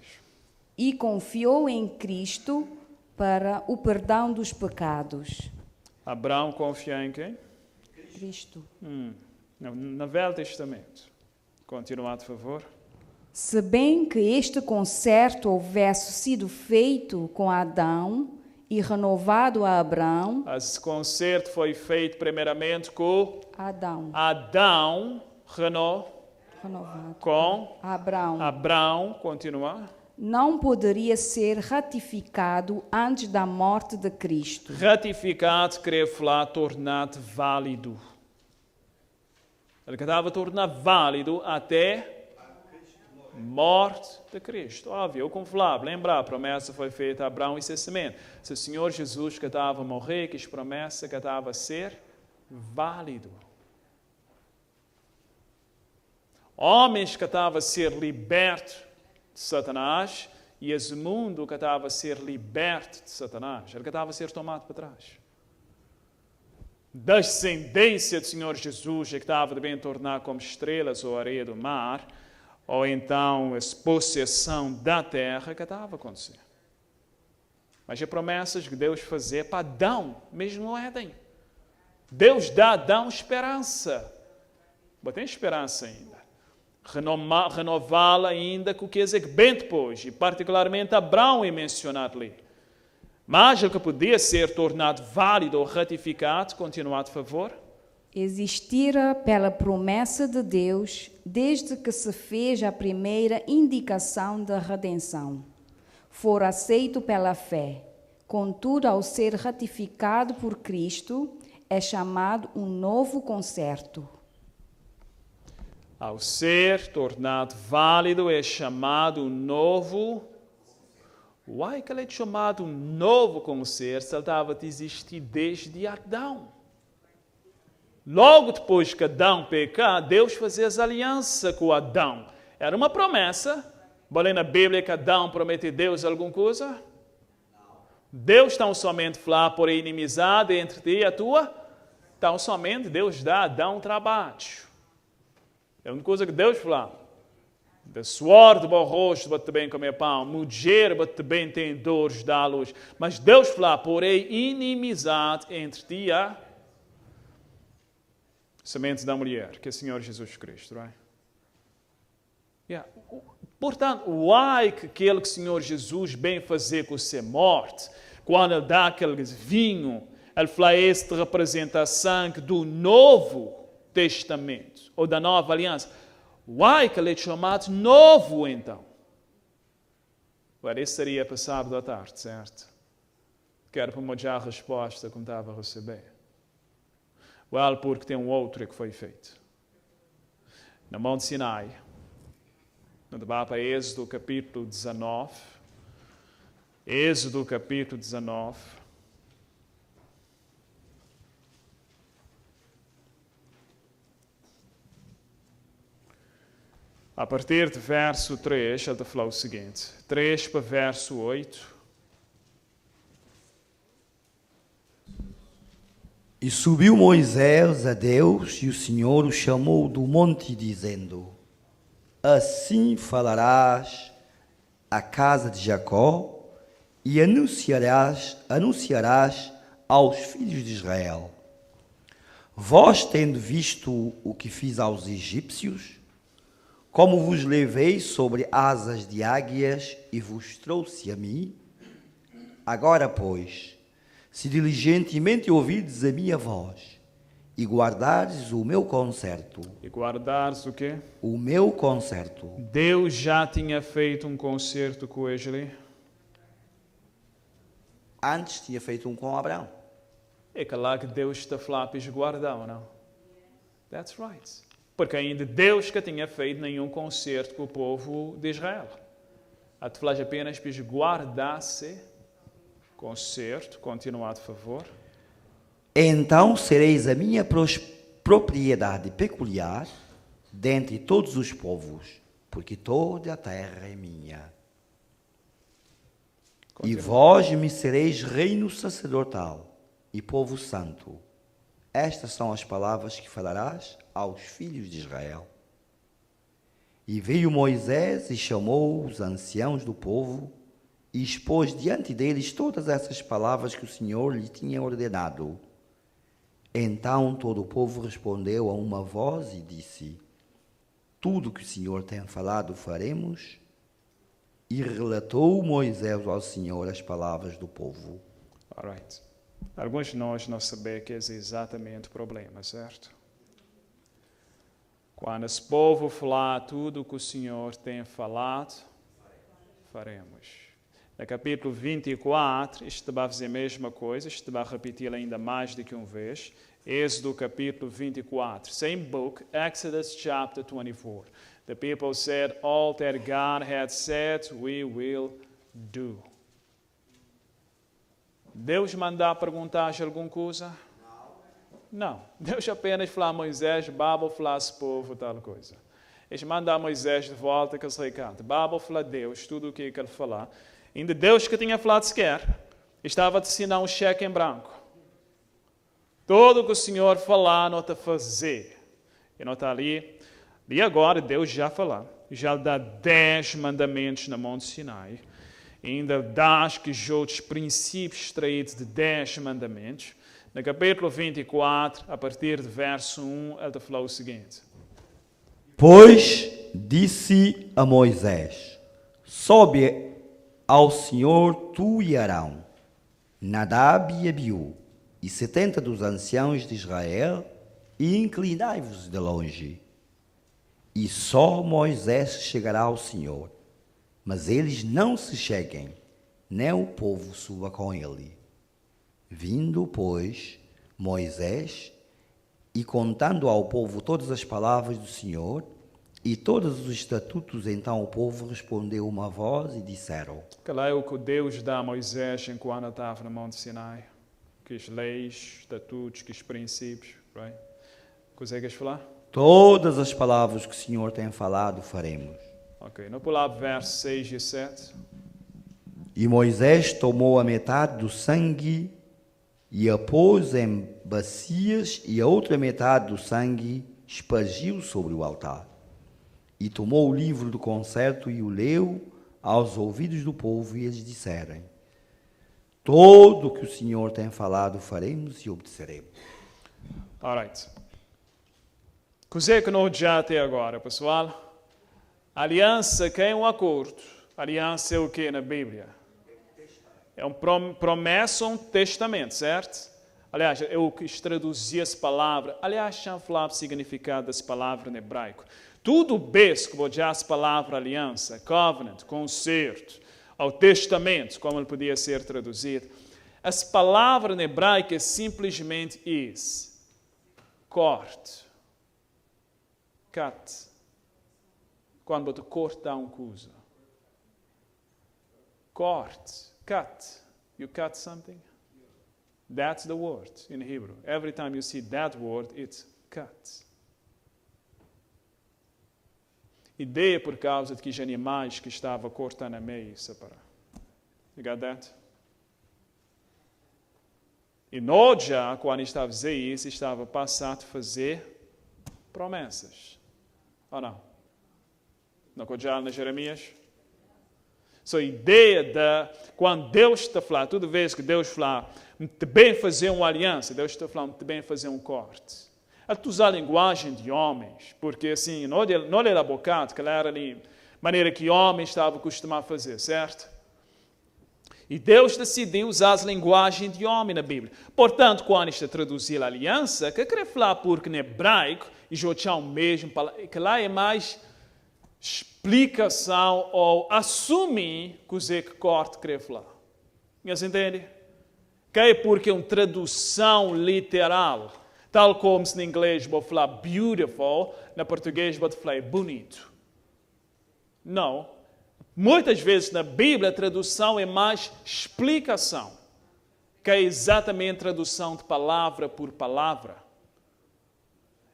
E confiou em Cristo para o perdão dos pecados. Abraão confia em quem? Cristo. No Velho Testamento. Continuar, por favor. Se bem que este concerto houvesse sido feito com Adão e renovado a Abraão, Esse concerto foi feito primeiramente com Adão, Adão, renovado, com Abraão, Abraão, continua. não poderia ser ratificado antes da morte de Cristo. Ratificado, queria falar, tornado válido. Ele estava tornado válido até morte de Cristo. Óbvio, eu como falava, lembrar, a promessa foi feita a Abraão e seu semente. Se o Senhor Jesus que estava a morrer, que a promessa que estava a ser válido. Homens que estavam a ser libertos de Satanás e esse mundo que estava a ser liberto de Satanás, ele que estava a ser tomado para trás. Da descendência do Senhor Jesus, que estava de bem tornar como estrelas ou areia do mar, ou então a possessão da terra que estava a acontecer. Mas as promessas que Deus fazia para Adão, mesmo no Éden. Deus dá a Adão esperança. Mas tem esperança ainda. Renová-la ainda com o que é bem depois. E particularmente Abraão é mencionado ali. Mas o que podia ser tornado válido ou ratificado, continuado a favor, Existira pela promessa de Deus desde que se fez a primeira indicação da redenção. For aceito pela fé. Contudo, ao ser ratificado por Cristo, é chamado um novo concerto. ao ser tornado válido, é chamado um novo. Uai, que ele é chamado um novo concerto, se ele estava a existir desde Adão. Logo depois que Adão pecou, Deus fazia essa aliança com Adão. Era uma promessa. Bolei na Bíblia que Adão prometeu a Deus alguma coisa? Deus tão somente falar por inimizade entre ti e a tua. Tão somente Deus dá a Adão trabalho. É uma coisa que Deus fala. De suor do bom rosto bate bem comer pão. Mulher bate bem tem dores da luz. Mas Deus fala, porém, inimizade entre ti e a semente da mulher, que é o Senhor Jesus Cristo, não é? Portanto, uai que aquele que o Senhor Jesus bem fazer com a sua morte, quando ele dá aquele vinho, ele fala esta representação do Novo Testamento, ou da Nova Aliança. Uai que ele é chamado novo, então. Agora, esse seria para sábado à tarde, certo? Quero pomojar a resposta como estava a receber. Well, porque tem um outro que foi feito. Na Monte Sinai, no debate para Êxodo capítulo 19, Êxodo capítulo 19, a partir do verso 3, ele falou o seguinte, 3 para verso 8. E subiu Moisés a Deus, e o Senhor o chamou do monte, dizendo: Assim falarás à casa de Jacó, e anunciarás aos filhos de Israel: Vós, tendo visto o que fiz aos egípcios, como vos levei sobre asas de águias e vos trouxe a mim, agora, pois, se diligentemente ouvirdes a minha voz e guardares o meu concerto. E guardares o quê? O meu concerto. Deus já tinha feito um concerto com ele. Antes tinha feito um com Abraão. É que lá que Deus está a falar para guardar, não? That's right. Porque ainda Deus que tinha feito nenhum concerto com o povo de Israel. A te falar apenas para guardar-se. Concerto, continuado, por favor. Então sereis a minha propriedade peculiar dentre todos os povos, porque toda a terra é minha. Continua. E vós me sereis reino sacerdotal e povo santo. Estas são as palavras que falarás aos filhos de Israel. E veio Moisés e chamou os anciãos do povo e expôs diante deles todas essas palavras que o Senhor lhe tinha ordenado. Então todo o povo respondeu a uma voz e disse: tudo que o Senhor tem falado faremos. E relatou Moisés ao Senhor as palavras do povo. All right. Alguns de nós não sabemos que esse é exatamente o problema, certo? Quando esse povo falar tudo o que o Senhor tem falado, faremos. No capítulo 24, isto vai fazer a mesma coisa, isto vai repetir ainda mais do que uma vez. Êxodo capítulo 24, same book, Exodus chapter 24. The people said, all that God had said, we will do. Deus mandar perguntar alguma coisa? Não. Deus apenas falou a Moisés, Bábel falar ao povo tal coisa. Eles mandam Moisés de volta com esse recado. Bábel fala a Deus, tudo o que ele falar. Ainda Deus que tinha falado sequer, estava a te assinar um cheque em branco. Tudo o que o Senhor falar, não está a fazer. E não está ali. E agora Deus já falou. Já dá 10 mandamentos na Monte Sinai. E ainda dá que os outros princípios extraídos de 10 mandamentos. No capítulo 24, a partir do verso 1, ele falou o seguinte. Pois disse a Moisés, sobe ao Senhor tu e Arão, Nadab e Abiú, e 70 dos anciãos de Israel, e inclinai-vos de longe. E só Moisés chegará ao Senhor, mas eles não se cheguem, nem o povo suba com ele. Vindo, pois, Moisés, e contando ao povo todas as palavras do Senhor, e todos os estatutos, então o povo respondeu uma voz e disseram. Qual é o que Deus dá a Moisés enquanto estava no Monte Sinai? Que as leis, estatutos, que os princípios, right? Consegues falar? Todas as palavras que o Senhor tem falado faremos. Ok, não pular versos 6 e 7. E Moisés tomou a metade do sangue e a pôs em bacias, e a outra metade do sangue espargiu sobre o altar. E tomou o livro do concerto e o leu aos ouvidos do povo, e eles disseram, todo o que o Senhor tem falado faremos e obedeceremos. All right. Coisa que nós já até agora, pessoal? Aliança que é um acordo. Aliança é o que na Bíblia? É uma promessa ou um testamento, certo? Aliás, eu quis traduzir essa palavra. Aliás, já falava o significado dessa palavra em hebraico. Tudo bem que vou dizer essa palavra aliança, covenant, concerto, ou testamento, como ele podia ser traduzido. Essa palavra em hebraico é simplesmente isso. Corte. Cut. Quando você corta uma coisa. Corte. Cut. You cut something? That's the word in Hebrew. Every time you see that word, it's cut. Ideia por causa de que os animais que estavam cortando a meio e separar. You got that? E nós já, quando estava a fazer isso, estava passado a fazer promessas. Ou não? Não já na Jeremias? So, a ideia de quando Deus está falando, toda vez que Deus fala, também fazer uma aliança, Deus está falando também fazer um corte. Ele usa a linguagem de homens, porque assim, não era bocado, que era a maneira que homens estavam acostumados a fazer, certo? E Deus decidiu usar a linguagem de homem na Bíblia. Portanto, quando está traduzindo a aliança, que quer falar porque no hebraico, e já tinha o mesmo, que lá é mais explicação ou assumir coisa que corte quer falar. Você entende? Que é porque é uma tradução literal. Tal como se em inglês vou falar beautiful, na português vou falar bonito. Não. Muitas vezes na Bíblia a tradução é mais explicação, que é exatamente tradução de palavra por palavra.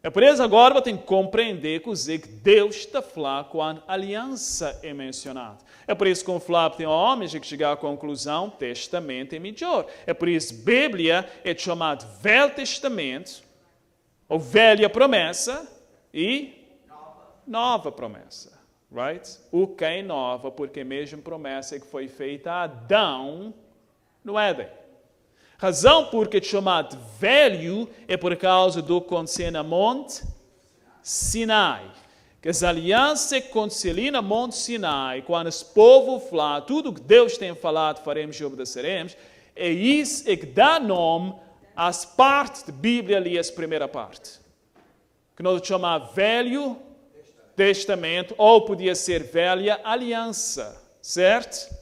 É por isso agora você tem que compreender que Deus está falando quando a aliança é mencionada. É por isso que, como falava, tem homens que chegam à conclusão, testamento é melhor. É por isso que a Bíblia é chamada Velho Testamento, ou Velha Promessa, e Nova Promessa. Right? O que é nova, porque a mesma promessa que foi feita a Adão no Éden. Razão porque é chamado velho é por causa do que aconteceu na Monte Sinai. que as alianças que aconteceram no Monte Sinai, quando esse povo fala, tudo que Deus tem falado, faremos e obedeceremos, é isso que dá nome às partes da Bíblia ali, essa primeira parte. Que nós chamamos Velho Testamento, ou podia ser Velha Aliança, certo?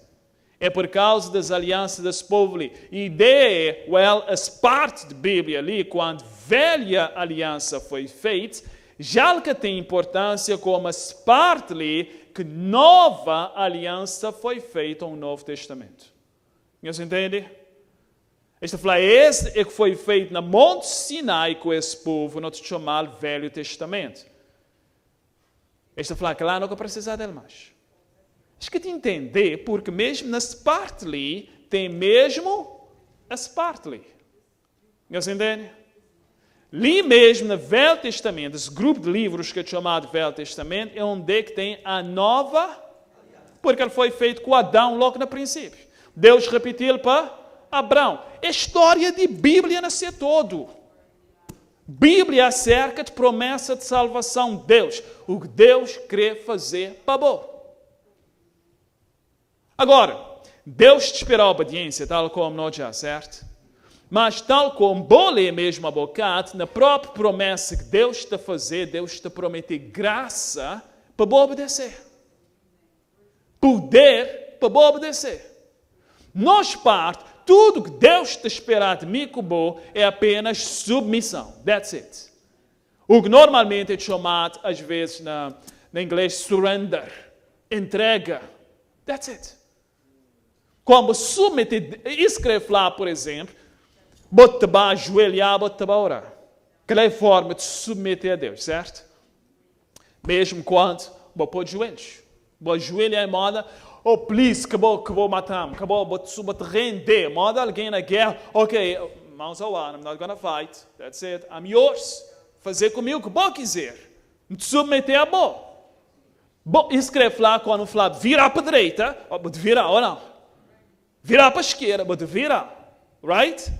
É por causa das alianças desse povo ali. A ideia é, as partes da Bíblia ali, quando Velha Aliança foi feita, já que tem importância como as partes ali, que Nova Aliança foi feita no Novo Testamento. Você entende? Esta fala, esse é que foi feito no Monte Sinai com esse povo, nós chamamos Velho Testamento. Esta fala, que lá não precisa dele mais. Acho que te entender, porque mesmo nas partes ali, tem mesmo as partes ali. Você entende? Ali mesmo no Velho Testamento, esse grupo de livros que é chamado Velho Testamento, é onde que tem a nova, porque ele foi feito com Adão logo no princípio. Deus repetiu para Abraão. É história de Bíblia nascer todo. Bíblia acerca de promessa de salvação de Deus. O que Deus quer fazer para bom. Agora, Deus te espera a obediência, tal como nós já, certo? Mas tal como vou ler mesmo a bocado, na própria promessa que Deus está a fazer, Deus está a prometer graça para obedecer. Poder para obedecer. Nós parte, tudo que Deus está a esperar de mim como é apenas submissão. That's it. O que normalmente é chamado, às vezes, na inglês, surrender. Entrega. That's it. Como submeter, escreve lá, por exemplo, bota para ajoelhar, bota para orar. Aquela é a forma de submeter a Deus, certo? Mesmo quando vou pôr joelhos. Vou ajoelhar em moda, oh, please, acabou matar-me, vou te render. Moda alguém na guerra, ok, mãos ao ar, I'm not gonna fight, that's it, I'm yours. Fazer comigo o que vou quiser. Me submeter a bom. Escreve lá, quando falar virar para a direita, vou te virar ou não. Virar para a esquerda, vou te virar. Right?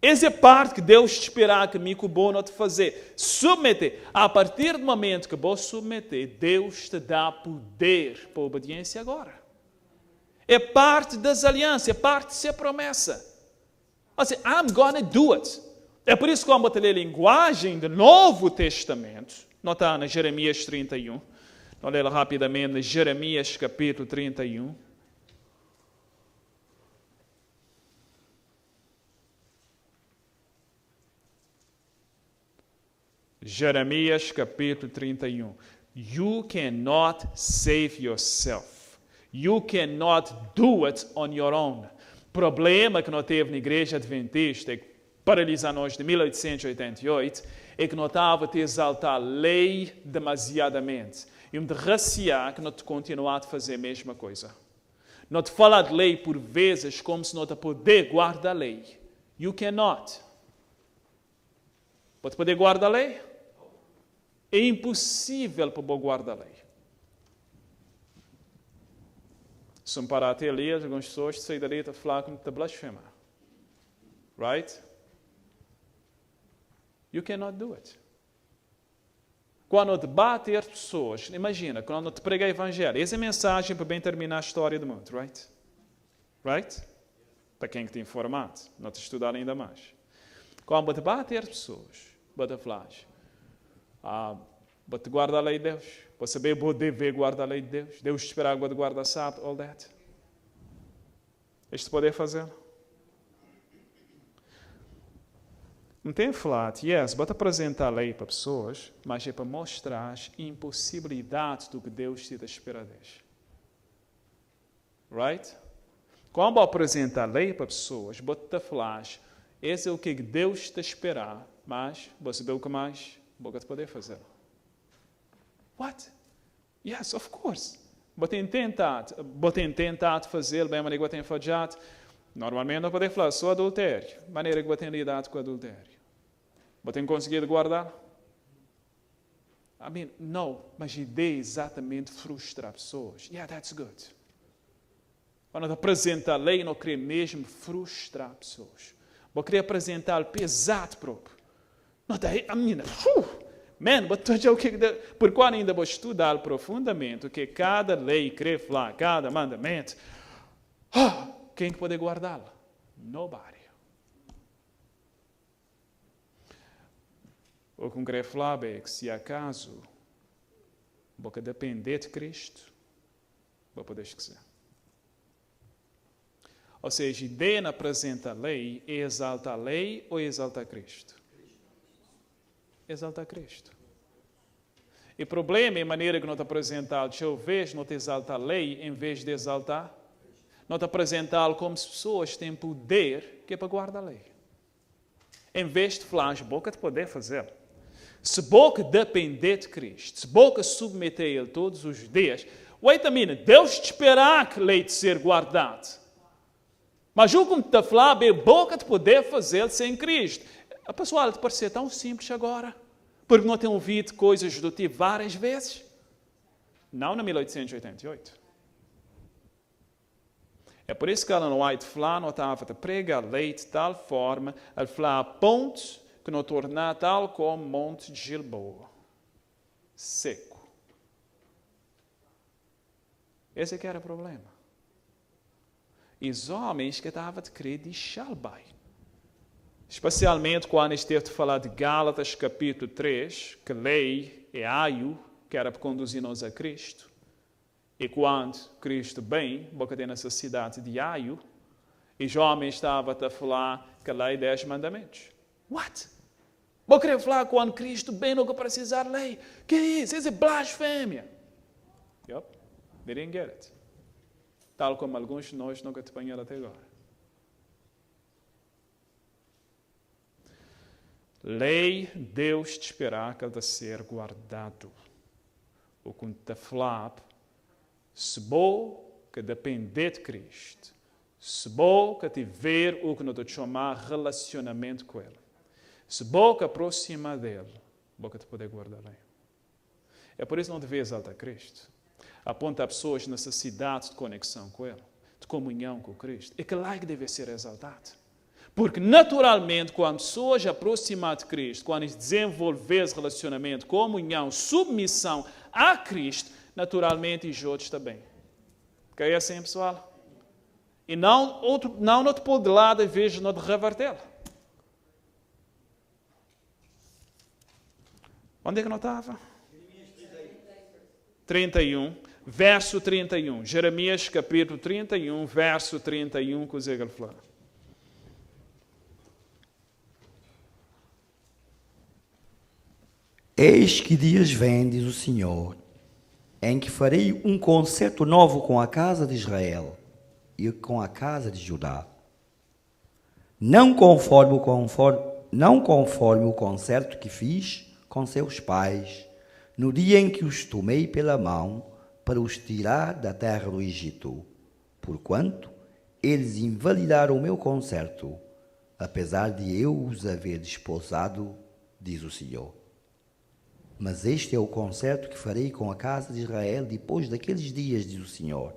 Essa é a parte que Deus te esperar que me bom não te fazer. Submeter. A partir do momento que vou submeter, Deus te dá poder para a obediência agora. É parte das alianças, é parte de ser promessa. Assim, I'm gonna do it. É por isso que quando eu ler a linguagem do Novo Testamento, não está na Jeremias 31, vou ler rapidamente na Jeremias capítulo 31. Jeremias capítulo 31. You cannot save yourself. You cannot do it on your own. Problema que nós teve na igreja adventista, que paralisa nós de 1888, é que nós estava a exaltar a lei demasiadamente. E de raciar que nós continuar a fazer a mesma coisa. Não te falar de lei por vezes como se não te poder guardar a lei. You cannot. Pode poder guardar a lei? É impossível para guardar a lei. Se me parar até ali, algumas pessoas saem dali e falar como te blasfema. Right? You cannot do it. Quando eu debate as pessoas, imagina, quando eu te preguei o evangelho, essa é a mensagem para bem terminar a história do mundo, right? Right? Para quem que tem informado, não te estudar ainda mais. Quando eu debate as pessoas, vou falar, vou te guardar a lei de Deus, vou saber, vou dever guardar a lei de Deus, Deus te esperar, vou te guardar sábado, all that. Este poder fazer. Não tem falado, yes, vou te apresentar a lei para pessoas, mas é para mostrar as impossibilidades do que Deus te espera deles. Right? Quando vou apresentar a lei para pessoas, vou te falar, esse é o que Deus te esperar, mas vou saber o que mais vou te poder fazer. What? Yes, of course. Vou tentar fazer bem a maneira que vou ter falhado. Normalmente não poder falar só adultério, maneira que vou ter lidado com adultério. Vou ter conseguido guardar? Não, mas a ideia é exatamente frustrar pessoas. Yeah, that's good. Quando eu apresentar a lei, não queria mesmo frustrar pessoas. Vou querer apresentar o pesado próprio. Não, daí, a menina, por quando ainda vou estudar profundamente o que cada lei quer falar, cada mandamento, quem pode guardá-la? Nobody. O que eu quero falar é que se acaso você depender de Cristo, você pode esquecer. Ou seja, a ideia na apresenta a lei é exaltar a lei ou exaltar Cristo? Exaltar Cristo. E o problema é a maneira que nós apresentamos. Talvez não te exaltar a lei em vez de exaltar. Nós apresentá-lo como se pessoas têm poder que é para guardar a lei. Em vez de falar, a boca de poder fazer. Se boca depender de Cristo, se boca submeter a Ele todos os dias, wait a minute, Deus te esperar que a lei de ser guardada. Mas o que me está a falar é boca de poder fazer sem Cristo. A pessoa te parece tão simples agora, porque não tem ouvido coisas do tipo várias vezes. Não na 1888. É por isso que ela não vai te falar, não estava a pregar a lei de tal forma, a falar a ponto que não tornar tal como Monte de Gilboa. Seco. Esse que era o problema. E os homens que estavam a querer deixar bem. Especialmente quando esteve a falar de Gálatas capítulo 3, que lei é aio, que era para conduzir-nos a Cristo. E quando Cristo bem, boca tem necessidade de aio, e os homens estavam a falar que a lei é 10 mandamentos. What? Vou querer falar quando Cristo bem não precisar de lei. Que é isso? Isso é blasfêmia. Yup, they didn't get it. Tal como alguns de nós nunca te apanharam até agora. Lei, Deus te esperar que ela ser guardado. O que te falar, se bom que depender de Cristo, se bom que tiver o que não te chamar relacionamento com Ele, se bom que aproximar dele, bom que te poder guardar bem. É por isso que não deve exaltar Cristo. Aponta a pessoas necessidade de conexão com Ele, de comunhão com Cristo. É que lá que deve ser exaltado. Porque, naturalmente, quando pessoas aproximam de Cristo, quando desenvolver esse relacionamento, comunhão, submissão a Cristo, naturalmente, os outros também. Que é assim, pessoal? E não te pôr de lado em vez de não te reverter. Onde é que não estava? 31, verso 31. Jeremias capítulo 31, verso 31, que o Zé falou. Eis que dias vem, diz o Senhor, em que farei um concerto novo com a casa de Israel e com a casa de Judá. Não conforme o concerto que fiz com seus pais, no dia em que os tomei pela mão para os tirar da terra do Egito, porquanto eles invalidaram o meu concerto, apesar de eu os haver desposado, diz o Senhor. Mas este é o concerto que farei com a casa de Israel depois daqueles dias, diz o Senhor.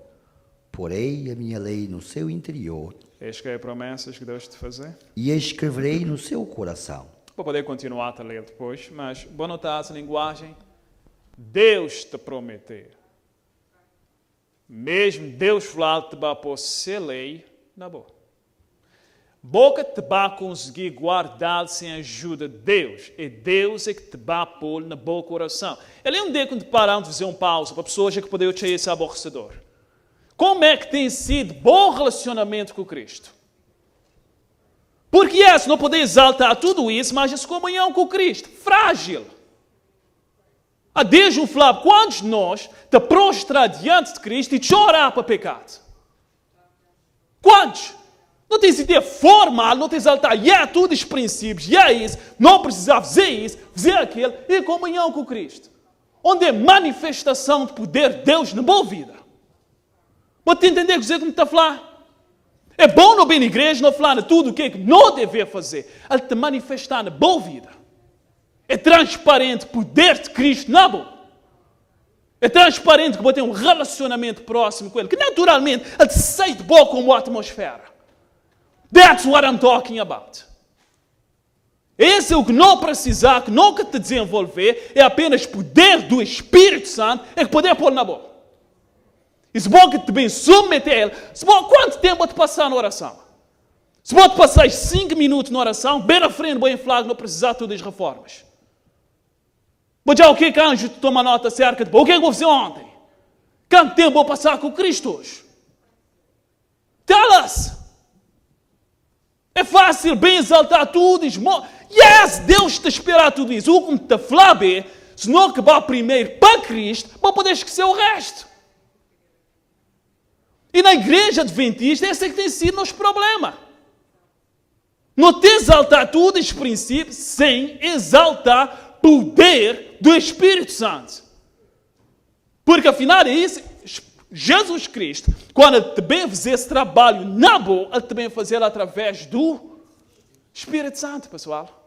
Porei a minha lei no seu interior. Eis que é promessas que Deus te fazer. E a escreverei no seu coração. Vou poder continuar a ler depois, mas vou notar essa linguagem. Deus te prometer. Mesmo Deus falar que te vai pôr ser lei, na boa. Boca te vai conseguir guardar sem a ajuda de Deus. É Deus que te vai pôr na boa coração. Ele é um dia quando paramos de fazer um pausa para pessoas que podem ter esse aborrecedor. Como é que tem sido bom relacionamento com Cristo? Porque não poder exaltar tudo isso, mas essa comunhão com Cristo, frágil. Há desde um falar, quantos de nós te prostrar diante de Cristo e chorar para pecado? Quantos? Não tens ideia formal, não tens exaltar, tudo os princípios, isso, não precisava fazer isso, fazer aquilo, e comunhão com Cristo. Onde é manifestação de poder de Deus na boa vida. Pode entender o que me está a falar? É bom não vir na igreja, não falar de tudo o que não deve fazer. Ele te manifestar na boa vida. É transparente o poder de Cristo na boa. É transparente que você tem um relacionamento próximo com Ele. Que naturalmente Ele te sai de boa como a atmosfera. That's what I'm talking about. Esse Esse é o que não precisar, que nunca te desenvolver, é apenas poder do Espírito Santo, é que poder pôr na boca. E se bom que te bem submeter a ele, se bom, quanto tempo te passar na oração? Se bom te passar 5 minutos na oração, bem na frente, bem flago, não precisar de todas as reformas. Mas já o que é que anjo te toma nota acerca de o que é que vou fazer ontem? Quanto tempo vou passar com Cristo hoje? Tell us! É fácil bem exaltar tudo. Yes, Deus te espera tudo isso. O que te fala é, se não acabar primeiro para Cristo, para poder esquecer o resto. E na igreja adventista, esse é que tem sido nosso problema. Não te exaltar tudo os princípios sem exaltar poder do Espírito Santo. Porque afinal é isso, Jesus Cristo, quando ele também fazer esse trabalho na boa, ele também fazer através do Espírito Santo, pessoal.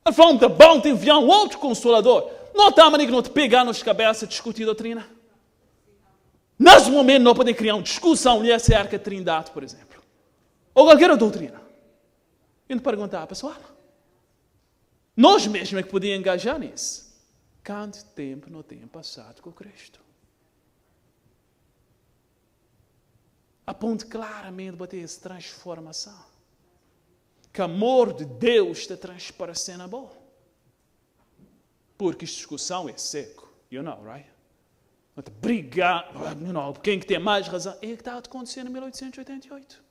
Ele falou, tá bom, tem enviar um outro consolador. Não está a maneira que não te pegar nas cabeças discutir doutrina. Nesse momento não podem criar uma discussão acerca da Trindade, por exemplo. Ou qualquer doutrina. E não perguntar, pessoal, nós mesmos é que podíamos engajar nisso. Quanto tempo não tem passado com Cristo? Aponta claramente para ter essa transformação. Que o amor de Deus está transparecendo a boa. Porque esta discussão é seco. You know, right? Não te brigar, you know, quem que tem mais razão. É o que está acontecendo em 1888.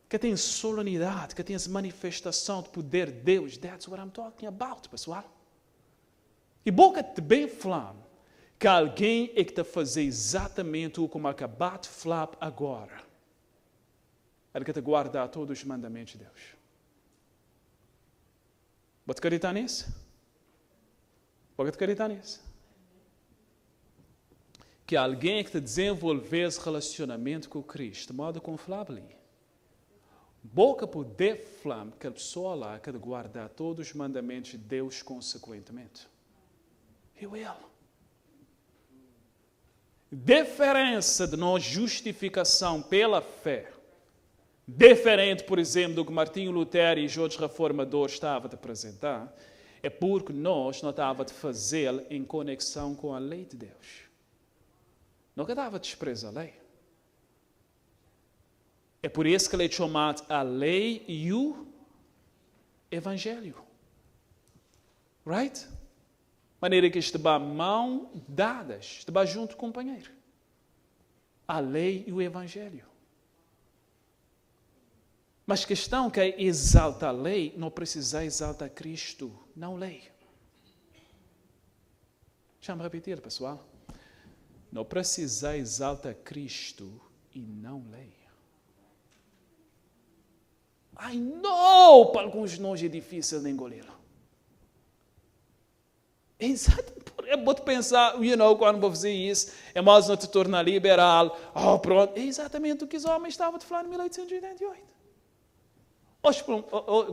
Que tem solenidade, que tem essa manifestação de poder de Deus. That's what I'm talking about, pessoal. E boca te bem falando que alguém é que está a fazer exatamente o como acabou de falar agora. Ele que está a guardar todos os mandamentos de Deus. Pode acreditar nisso? Pode acreditar nisso? Que alguém é que está a desenvolver esse relacionamento com Cristo, de modo como falava ali. Boca poder falar que a pessoa lá quer guardar todos os mandamentos de Deus consequentemente. He will. Diferença de nós justificação pela fé. Diferente, por exemplo, do que Martinho Lutero e os outros reformadores estavam a apresentar, é porque nós não estávamos a fazer em conexão com a lei de Deus. Nunca estava a desprezar a lei. É por isso que ele é chamado a lei e o evangelho. Right? Maneira que estava mão dadas, estava junto com o companheiro. A lei e o evangelho. Mas a questão que é exaltar a lei, não precisa exaltar Cristo, não lei. Deixa-me repetir, pessoal. Não precisa exaltar Cristo e não lei. I know, para alguns de nós é difícil de engolir. É bom pensar, quando vou fazer isso, é mais não te tornar liberal. Oh, pronto. É exatamente o que os homens estavam a falar em 1888. Hoje,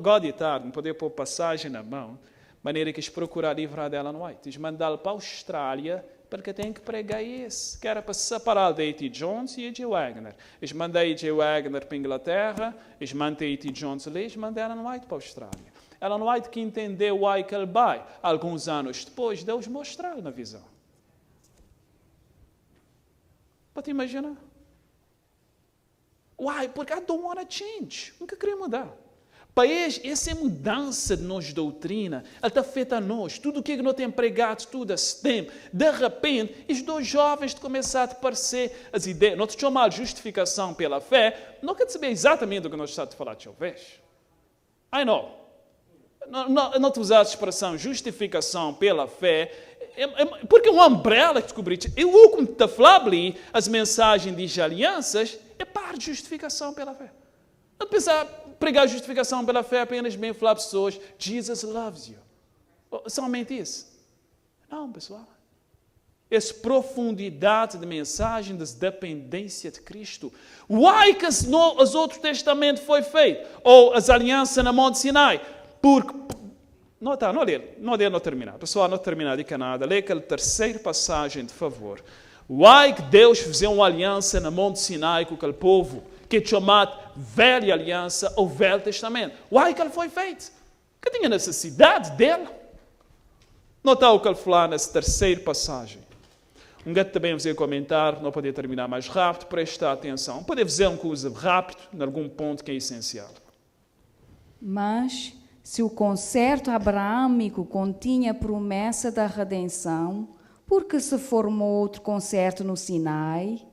God e tarde, não poder pôr passagem na mão, maneira que eles procurar livrar dela no White. Eles mandaram para a Austrália, porque tem que pregar isso. Que era para separar de A.T. Jones e A.J. Wagner. Eles mandaram A.J. Wagner para a Inglaterra, eles mandaram A.T. Jones ali, eles mandaram no White para a Austrália. Ellen White que entendeu o que ele vai, alguns anos depois, Deus mostrou na visão. Pode imaginar? Why? Porque I don't want to change. Nunca queria mudar. Para essa mudança de nossa doutrina, ela está feita a nós. Tudo o que nós temos pregado, tudo esse tempo. De repente, os dois jovens começaram a aparecer as ideias. Não te chamar de justificação pela fé, não quer saber exatamente do que nós estamos a falar, talvez. I know. Não te usar a expressão justificação pela fé, porque uma umbrella que descobri, eu como te falar ali, as mensagens de alianças, é para justificação pela fé. Não pensar pregar justificação pela fé apenas bem falar para pessoas, Jesus loves you. Somente isso. Não, pessoal. Essa profundidade de mensagem da dependência de Cristo. Why que os outros testamentos foi feito? Ou as alianças na Monte Sinai? Porque, não terminar. Pessoal, não terminar de nada. Lê aquela terceira passagem, de favor. Why que Deus fez uma aliança na Monte Sinai com aquele povo que é chamado Velha Aliança ou Velho Testamento. Uai, que ele foi feito? Que tinha necessidade dele. Nota o que ele fala nessa terceira passagem. Um gato também vos ia comentar, não podia terminar mais rápido, presta atenção. Pode fazer uma coisa rápido, em algum ponto que é essencial. Mas, se o concerto abraâmico continha a promessa da redenção, por que se formou outro concerto no Sinai?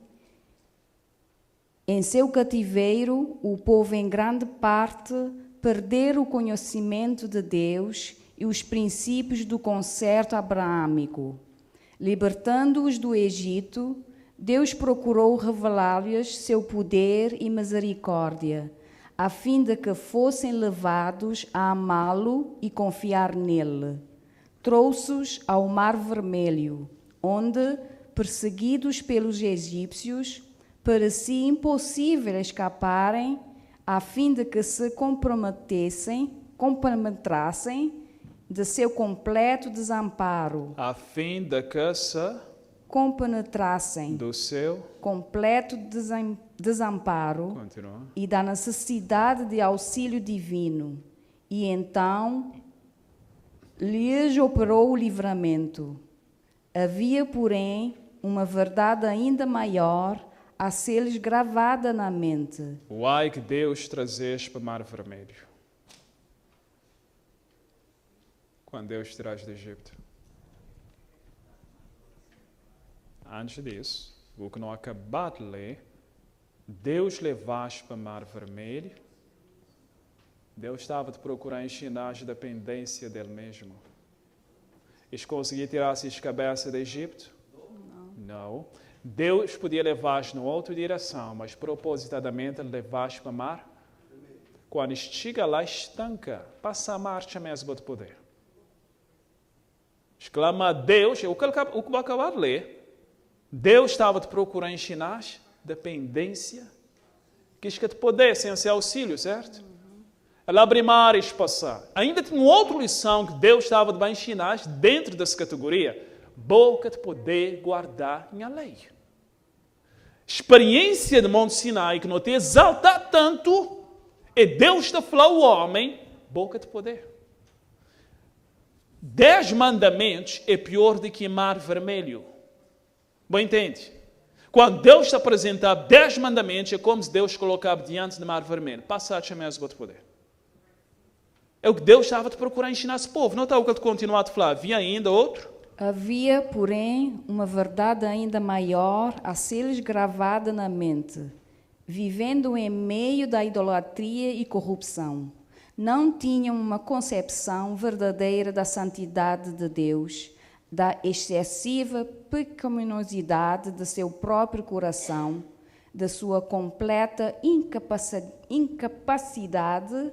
Em seu cativeiro, o povo em grande parte perdeu o conhecimento de Deus e os princípios do concerto abraâmico. Libertando-os do Egito, Deus procurou revelar-lhes seu poder e misericórdia, a fim de que fossem levados a amá-lo e confiar nele. Trouxe-os ao Mar Vermelho, onde, perseguidos pelos egípcios, parecia impossível escaparem, a fim de que se compenetrassem de seu completo desamparo. A fim de que se Compenetrassem do seu completo desamparo continua. e da necessidade de auxílio divino. E então lhes operou o livramento. Havia, porém, uma verdade ainda maior a ser-lhes gravada na mente. Uai que Deus trazes para o Mar Vermelho. Quando Deus traz do Egito. Antes disso, o que não acabou de ler, Deus levaste para o Mar Vermelho. Deus estava a procurar ensinar a dependência dele mesmo. Eles conseguiam tirar as cabeças do Egito? Não. Deus podia levar-te em outra direção, mas propositadamente ele levar-te para o mar. Quando chega lá, estanca, passa a marcha mesmo de poder. Exclama a Deus, o que eu acabo de ler. Deus estava a procurar ensinar dependência, quis que te pudessem ser auxílio, certo? Ela abre mares passar. Ainda tem outra lição que Deus estava a ensinar dentro dessa categoria. Boca de poder guardar minha lei. Experiência de Monte Sinai que não te exalta tanto, é Deus está a falar ao homem, boca de poder. 10 mandamentos é pior do que Mar Vermelho. Bom, entende? Quando Deus está a apresentar 10 mandamentos, é como se Deus colocava diante do Mar Vermelho. Passa a chamar de poder. É o que Deus estava a procurar ensinar esse povo. Não está o que ele continua a falar. Havia ainda outro? Havia, porém, uma verdade ainda maior a ser-lhes gravada na mente. Vivendo em meio da idolatria e corrupção, não tinham uma concepção verdadeira da santidade de Deus, da excessiva pecaminosidade de seu próprio coração, da sua completa incapacidade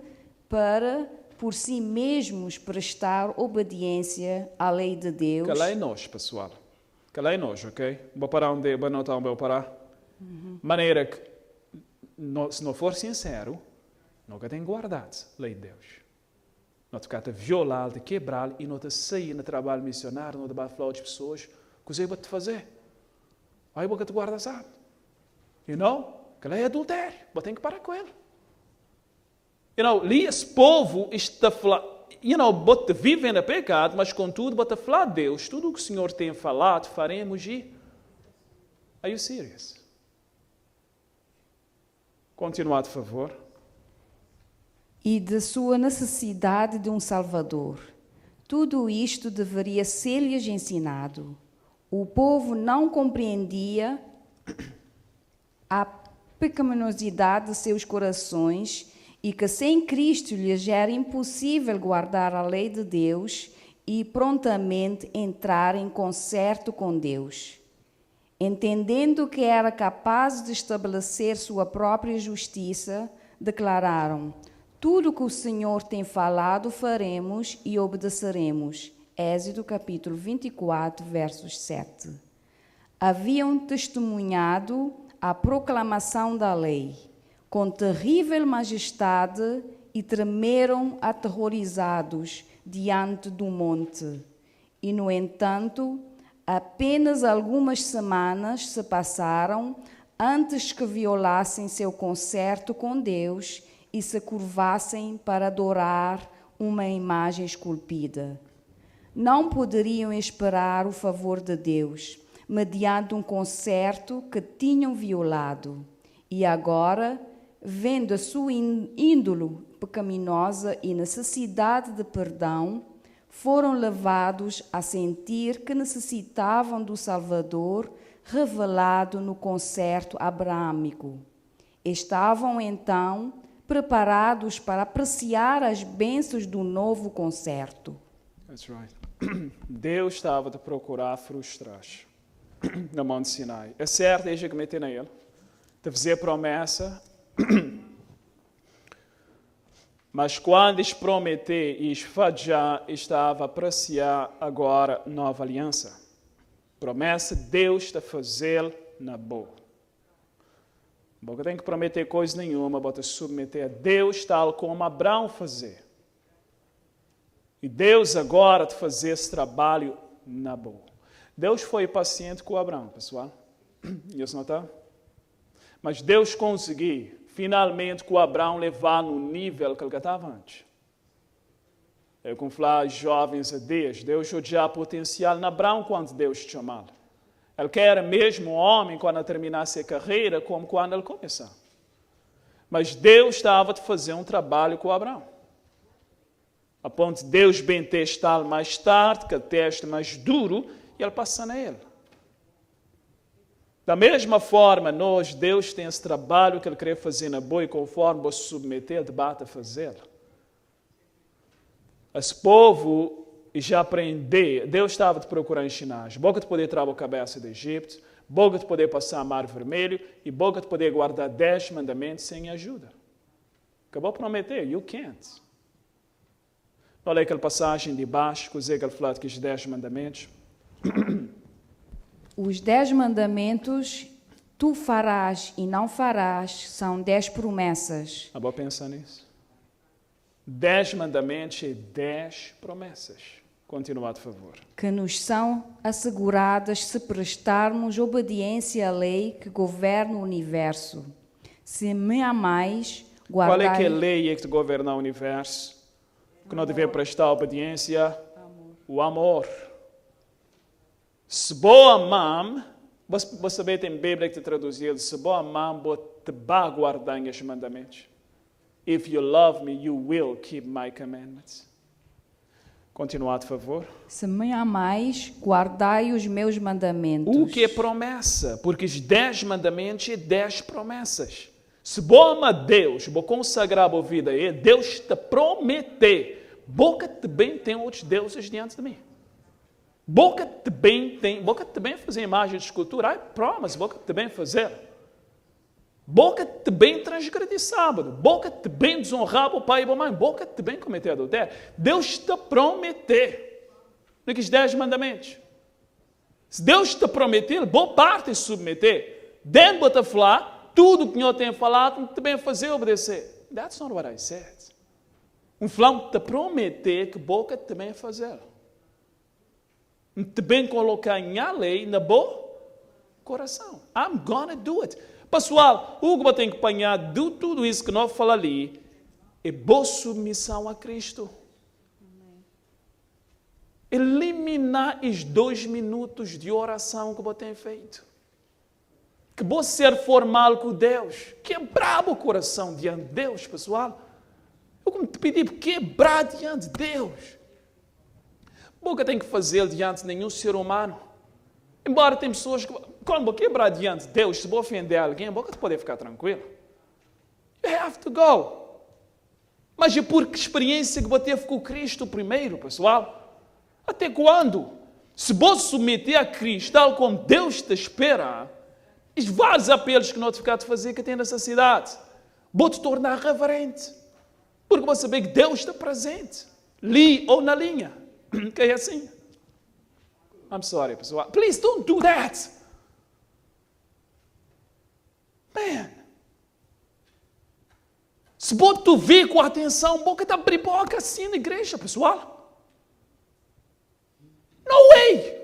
para, por si mesmos, prestar obediência à lei de Deus. Calai nós, pessoal. Calai nós, ok? Vou parar onde vou anotar onde vou parar. Maneira que, se não for sincero, nunca tem guardado a lei de Deus. Não te cata violar, te quebrar e não te sair no trabalho missionário, não te vai falar de pessoas, o que você vai te fazer? Aí você te guarda, sabe? E não, que é adultério, você tem que parar com ele. Ali esse povo está a falar, você vive no pecado, mas contudo, você a falar a Deus, tudo o que o Senhor tem falado, faremos e... Are you serious? Continuar, por favor. E de sua necessidade de um Salvador. Tudo isto deveria ser-lhes ensinado. O povo não compreendia a pecaminosidade de seus corações e que sem Cristo lhes era impossível guardar a lei de Deus e prontamente entrar em concerto com Deus. Entendendo que era capaz de estabelecer sua própria justiça, declararam: tudo que o Senhor tem falado faremos e obedeceremos. Êxodo capítulo 24, versos 7. Haviam testemunhado a proclamação da lei, com terrível majestade, e tremeram aterrorizados diante do monte. E, no entanto, apenas algumas semanas se passaram antes que violassem seu concerto com Deus e se curvassem para adorar uma imagem esculpida. Não poderiam esperar o favor de Deus, mediante um concerto que tinham violado. E agora, vendo a sua índole pecaminosa e necessidade de perdão, foram levados a sentir que necessitavam do Salvador revelado no concerto abraâmico. Estavam, então, preparados para apreciar as bênçãos do novo concerto. That's right. Deus estava a procurar frustrar no Monte Sinai. É certo, deixa que meter nele. De fazer promessa. Mas quando eles prometer e falhar, estava a apreciar agora nova aliança. Promessa Deus está a fazer na boa. Você tem que prometer coisa nenhuma, bota submeter a Deus tal como Abraão fazia. E Deus agora te fazer esse trabalho na boa. Deus foi paciente com Abraão, pessoal. Isso não está? Mas Deus conseguiu, finalmente, com Abraão levar no nível que ele estava antes. Eu como falar jovens a Deus já potencial na Abraão quando Deus te chamava. Ele quer mesmo homem quando ele terminasse a carreira, como quando ele começou. Mas Deus estava a fazer um trabalho com Abraão. A ponto de Deus bem testar mais tarde, que o teste mais duro, e ele passa na ele. Da mesma forma, Deus tem esse trabalho que Ele quer fazer na boa e conforme você submeter, debate a fazer. Esse povo já aprendeu, Deus estava te procurando ensinar. Boca de poder travar a cabeça do Egito, boca de poder passar o mar vermelho e boca de poder guardar 10 mandamentos sem ajuda. Acabou de prometer, you can't. Olha aquela passagem de baixo, que ele fala que os 10 mandamentos. Os 10 mandamentos, tu farás e não farás, são 10 promessas. Vou pensar nisso. 10 mandamentos e 10 promessas. Continua, por favor. Que nos são asseguradas se prestarmos obediência à lei que governa o universo. Se me amais, guardai... Qual é que é a lei que governa o universo? Que não devemos prestar obediência? O amor. Se vou amar, você sabe, tem Bíblia que te traduziu, se vou amar, vou te guardar os mandamentos. If you love me, you will keep my commandments. Continuar, por favor. Se me amais, guardai os meus mandamentos. O que é promessa? Porque os 10 mandamentos é 10 promessas. Se vou amar Deus, vou consagrar a vida a Ele, Deus te prometer, boca também tem outros deuses diante de mim. Boca também fazer imagem de escultura. I promise, boca também fazer. Boca também transgredir sábado. Boca também desonrar o pai e a mãe. Boca também cometer adultério. Deus te prometer naqueles 10 mandamentos. Se Deus te prometer, boa parte submeter. Dentro de falar, tudo que o Senhor tem falado, também fazer obedecer. That's not what I said. Flão te prometer que boca também fazer. Também colocar em a lei na boa coração. I'm gonna do it. Pessoal, o que tem que apanhar de tudo isso que nós falamos ali é boa submissão a Cristo. Eliminar os 2 minutos de oração que você tem feito. Que você ser formal com Deus. Quebrar o coração diante de Deus, pessoal. Eu como te pedi, quebrar diante de Deus. Boca tem que fazer diante de nenhum ser humano. Embora tem pessoas que, quando vou quebrar diante de Deus, se vou ofender alguém, boca te pode ficar tranquilo. You have to go. Mas é por que experiência que vou ter com Cristo primeiro, pessoal? Até quando? Se vou submeter a Cristo, tal como Deus te espera, os vários apelos que não te ficar de fazer que tem necessidade, vou te tornar reverente. Porque você saber que Deus está presente. Ali ou na linha. Que é assim. I'm sorry, pessoal. Please don't do that. Man. Se tu ver com atenção, boca está abrindo boca assim na igreja, pessoal. No way.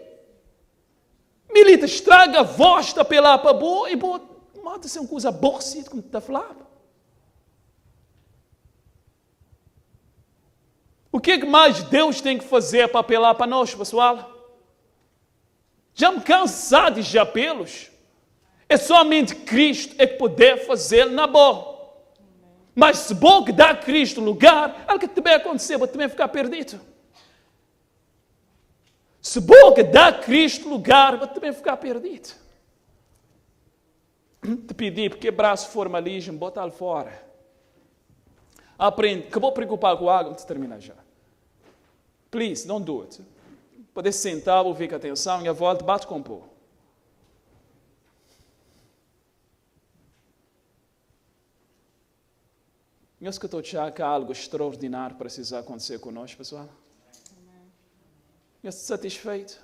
Milita estraga a voz da pela para boa e boa modo ser uma coisa aborrecida como está falando. O que é que mais Deus tem que fazer para apelar para nós, pessoal? Já me cansado de apelos. É somente Cristo é que poder fazer na boa. Mas se bom que dá a Cristo lugar, algo que também acontecer, vou também ficar perdido. Se bom que dá a Cristo lugar, vou também ficar perdido. Te pedir para quebrar esse formalismo, botar-lo fora. Aprende, que vou preocupar com algo antes de terminar já. Please, don't do it. Poder sentar, ouvir com atenção e a volta, bate com o povo. Eu estou a achar que há algo extraordinário precisa acontecer conosco, pessoal. Eu estou satisfeito.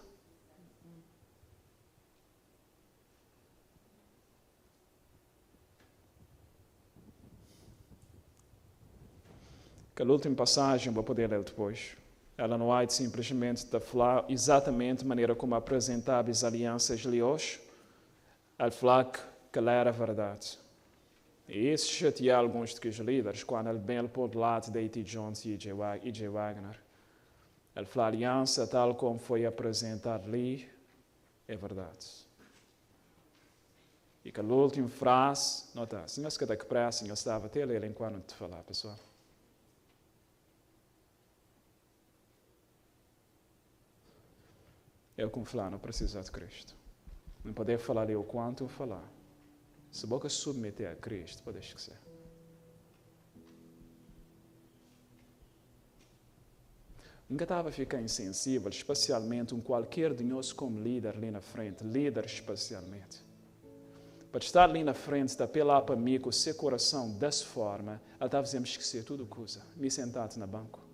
Aquela última passagem, vou poder ler depois. Ela não há de simplesmente de falar exatamente a maneira como apresentava as alianças de hoje. Ela fala que ela era a verdade. E isso chateia alguns dos líderes, quando ele bem pôr de lado de A.T. Jones e E.J. Wagner. Ele fala, a aliança tal como foi apresentada ali, é verdade. E aquela última frase, nota, se não se quer que pressa, eu estava até a ler enquanto te falar, pessoal. Eu como falar, não precisa de Cristo. Não poder falar ali o quanto falar. Se boca submeter a Cristo, pode esquecer. Nunca estava a ficar insensível, especialmente qualquer de nós como líder ali na frente, líder especialmente. Para estar ali na frente, de apelar para mim com o seu coração dessa forma, ela estava a me esquecer tudo coisa, me sentado na banco.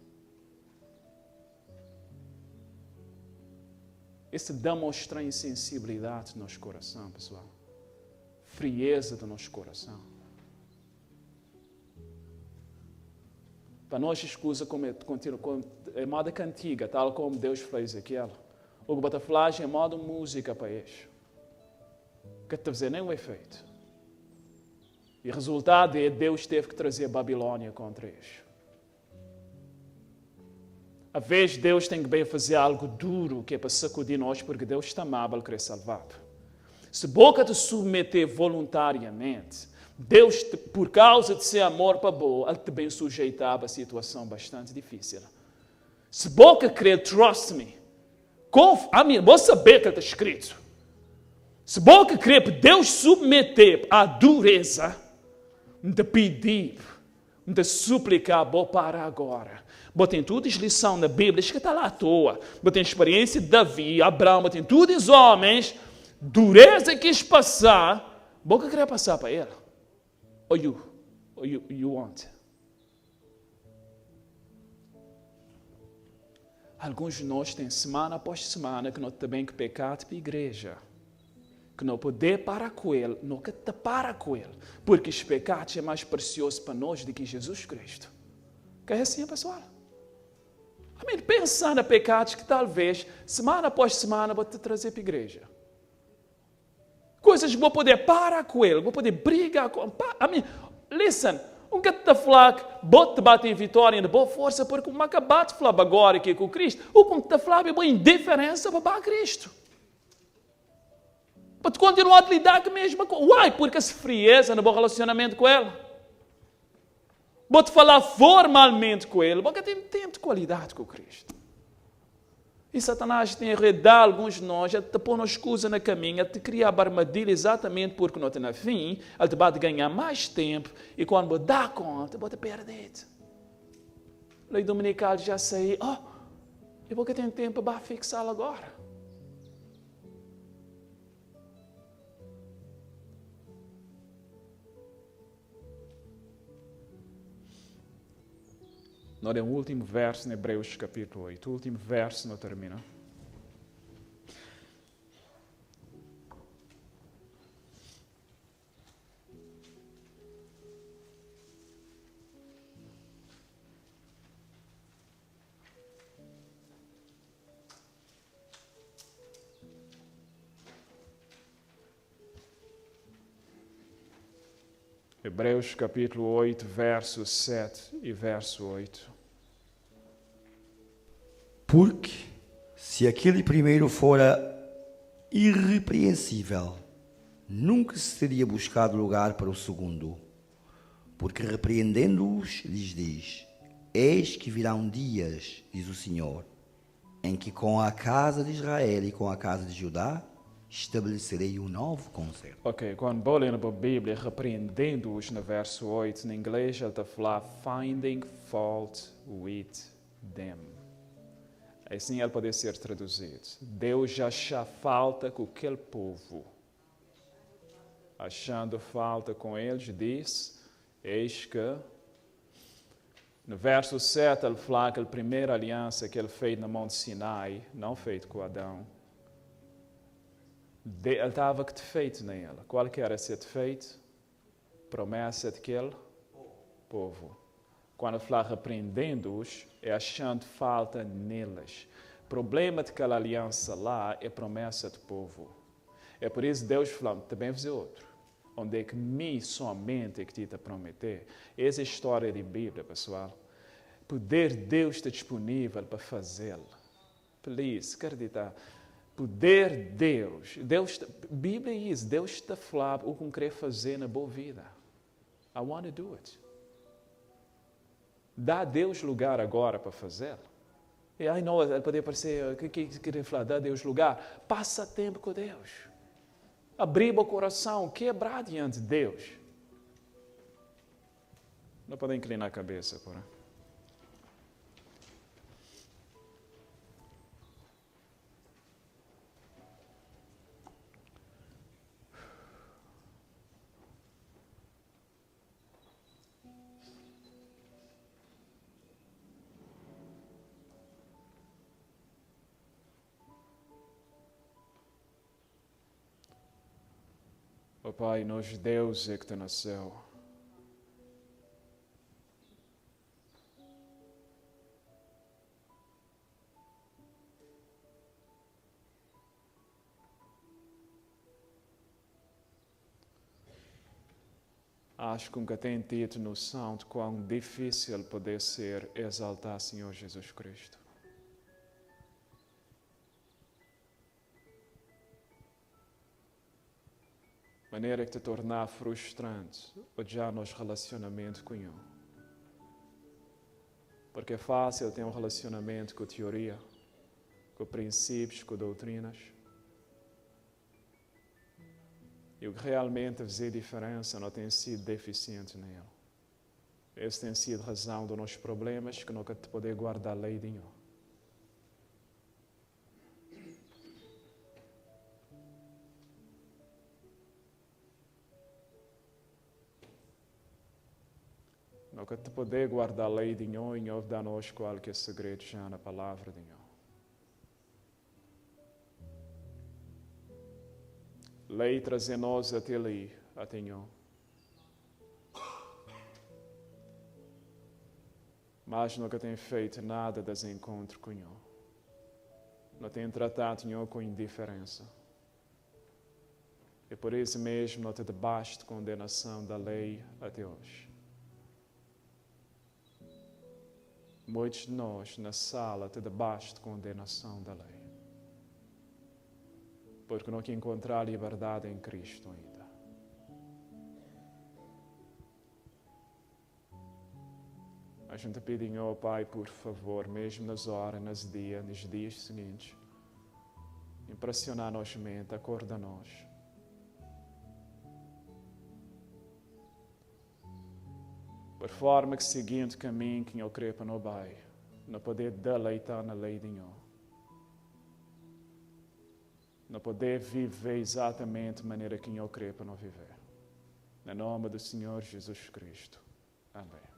Isso demonstra insensibilidade no nosso coração, pessoal. Frieza do nosso coração. Para nós, escusa como é moda cantiga, tal como Deus fez aquilo. O que bota flagem é modo música para isso. Que te fazer nenhum efeito. E o resultado é Deus teve que trazer a Babilônia contra isso. Às vezes Deus tem que bem fazer algo duro que é para sacudir nós, porque Deus está amável, quer salvar. Se boca te submeter voluntariamente, Deus, por causa de seu amor para boa, Ele te bem sujeitava a situação bastante difícil. Se boca crer, trust me, vou saber que está escrito. Se boca crer para Deus submeter à dureza, de pedir, de suplicar, vou parar agora. Botem tudo as lição na Bíblia, que está lá à toa. Botem experiência de Davi, Abraão, botem tudo os homens, dureza que quis passar, boca queria passar para ele. Or you want. Alguns de nós têm semana após semana que nós também que pecado para a igreja. Que não poder parar com ele, não que te para com ele. Porque os pecados é mais precioso para nós do que Jesus Cristo. Que é assim, pessoal? Amém. Pensar em pecados que talvez, semana após semana, vou te trazer para a igreja. Coisas que vou poder parar com ele, vou poder brigar com ele. Amém. Listen, um que te falar que vou te bater em vitória, de boa força, porque uma acabado de falar agora aqui com Cristo, o que te falar é boa indiferença para Cristo. Para te continuar a lidar com a mesma coisa. Uai, porque essa frieza no bom relacionamento com ele. Vou-te falar formalmente com ele, porque tem tempo de qualidade com Cristo. E Satanás tem enredado alguns de nós, ele te põe uma escusa na caminho, ele te cria a armadilha exatamente porque não tem na fim, ele te vai ganhar mais tempo, e quando você dá conta, você perder. Lei dominical já sei, eu vou ter tempo para fixá-lo agora. Nós é o último verso em Hebreus capítulo 8. O último verso não termina. Hebreus capítulo 8, verso 7 e verso 8. Porque, se aquele primeiro fora irrepreensível, nunca se teria buscado lugar para o segundo. Porque repreendendo-os, lhes diz: eis que virão dias, diz o Senhor, em que com a casa de Israel e com a casa de Judá estabelecerei um novo concerto. Ok, quando vou ler na Bíblia, repreendendo-os no verso 8, em inglês ele está a falar finding fault with them. Assim ele pode ser traduzido. Deus já acha falta com aquele povo. Achando falta com eles, diz, eis que... No verso 7 ele fala que a primeira aliança que ele fez no Monte Sinai, não feito com Adão, ele estava feito nela. Qual que era esse defeito? Promessa daquele povo. Quando ele fala repreendendo-os, é achando falta neles. O problema daquela aliança lá é a promessa do povo. É por isso que Deus falou, também fazer outro. Onde é que me somente é que te está a prometer. Essa é a história da Bíblia, pessoal. Poder de Deus está disponível para fazê-lo. Please, acreditar. Poder de Deus, Bíblia diz, Deus está a falar o que quer fazer na boa vida. I want to do it. Dá a Deus lugar agora para fazê-lo. E aí não, ele pode parecer, o que queria falar? Dá a Deus lugar. Passa tempo com Deus. Abrir o coração, quebrar diante de Deus. Não pode inclinar a cabeça, porém. Oh Pai, nós Deus é que está no céu. Acho que nunca tenho tido noção de quão difícil poder ser exaltar Senhor Jesus Cristo. Maneira que te tornar frustrante odiar nosso relacionamento com Ele. Porque é fácil ter um relacionamento com teoria, com princípios, com doutrinas. E o que realmente faz diferença não tem sido deficiente nele. Esse tem sido a razão dos nossos problemas, que nunca te poder guardar a lei de Deus. Nunca te poder guardar a lei de Deus e não dar nós qualquer segredo já na palavra de Deus. Lei trazer nós até ali, até Deus. Mas nunca tem feito nada desse encontro com Deus. Não tem tratado Deus com indiferença. E por isso mesmo não está debaixo de condenação da lei até hoje. Muitos de nós na sala estão debaixo de condenação da lei. Porque não quer encontrar liberdade em Cristo ainda. A gente pede ao Pai, por favor, mesmo nas horas, nos dias seguintes, impressionar nossa mente, acorda nós. Por forma que seguindo o caminho que eu creio para não vai, não poder deleitar na lei de Deus. Não poder viver exatamente da maneira que eu creio para não viver. Em nome do Senhor Jesus Cristo. Amém.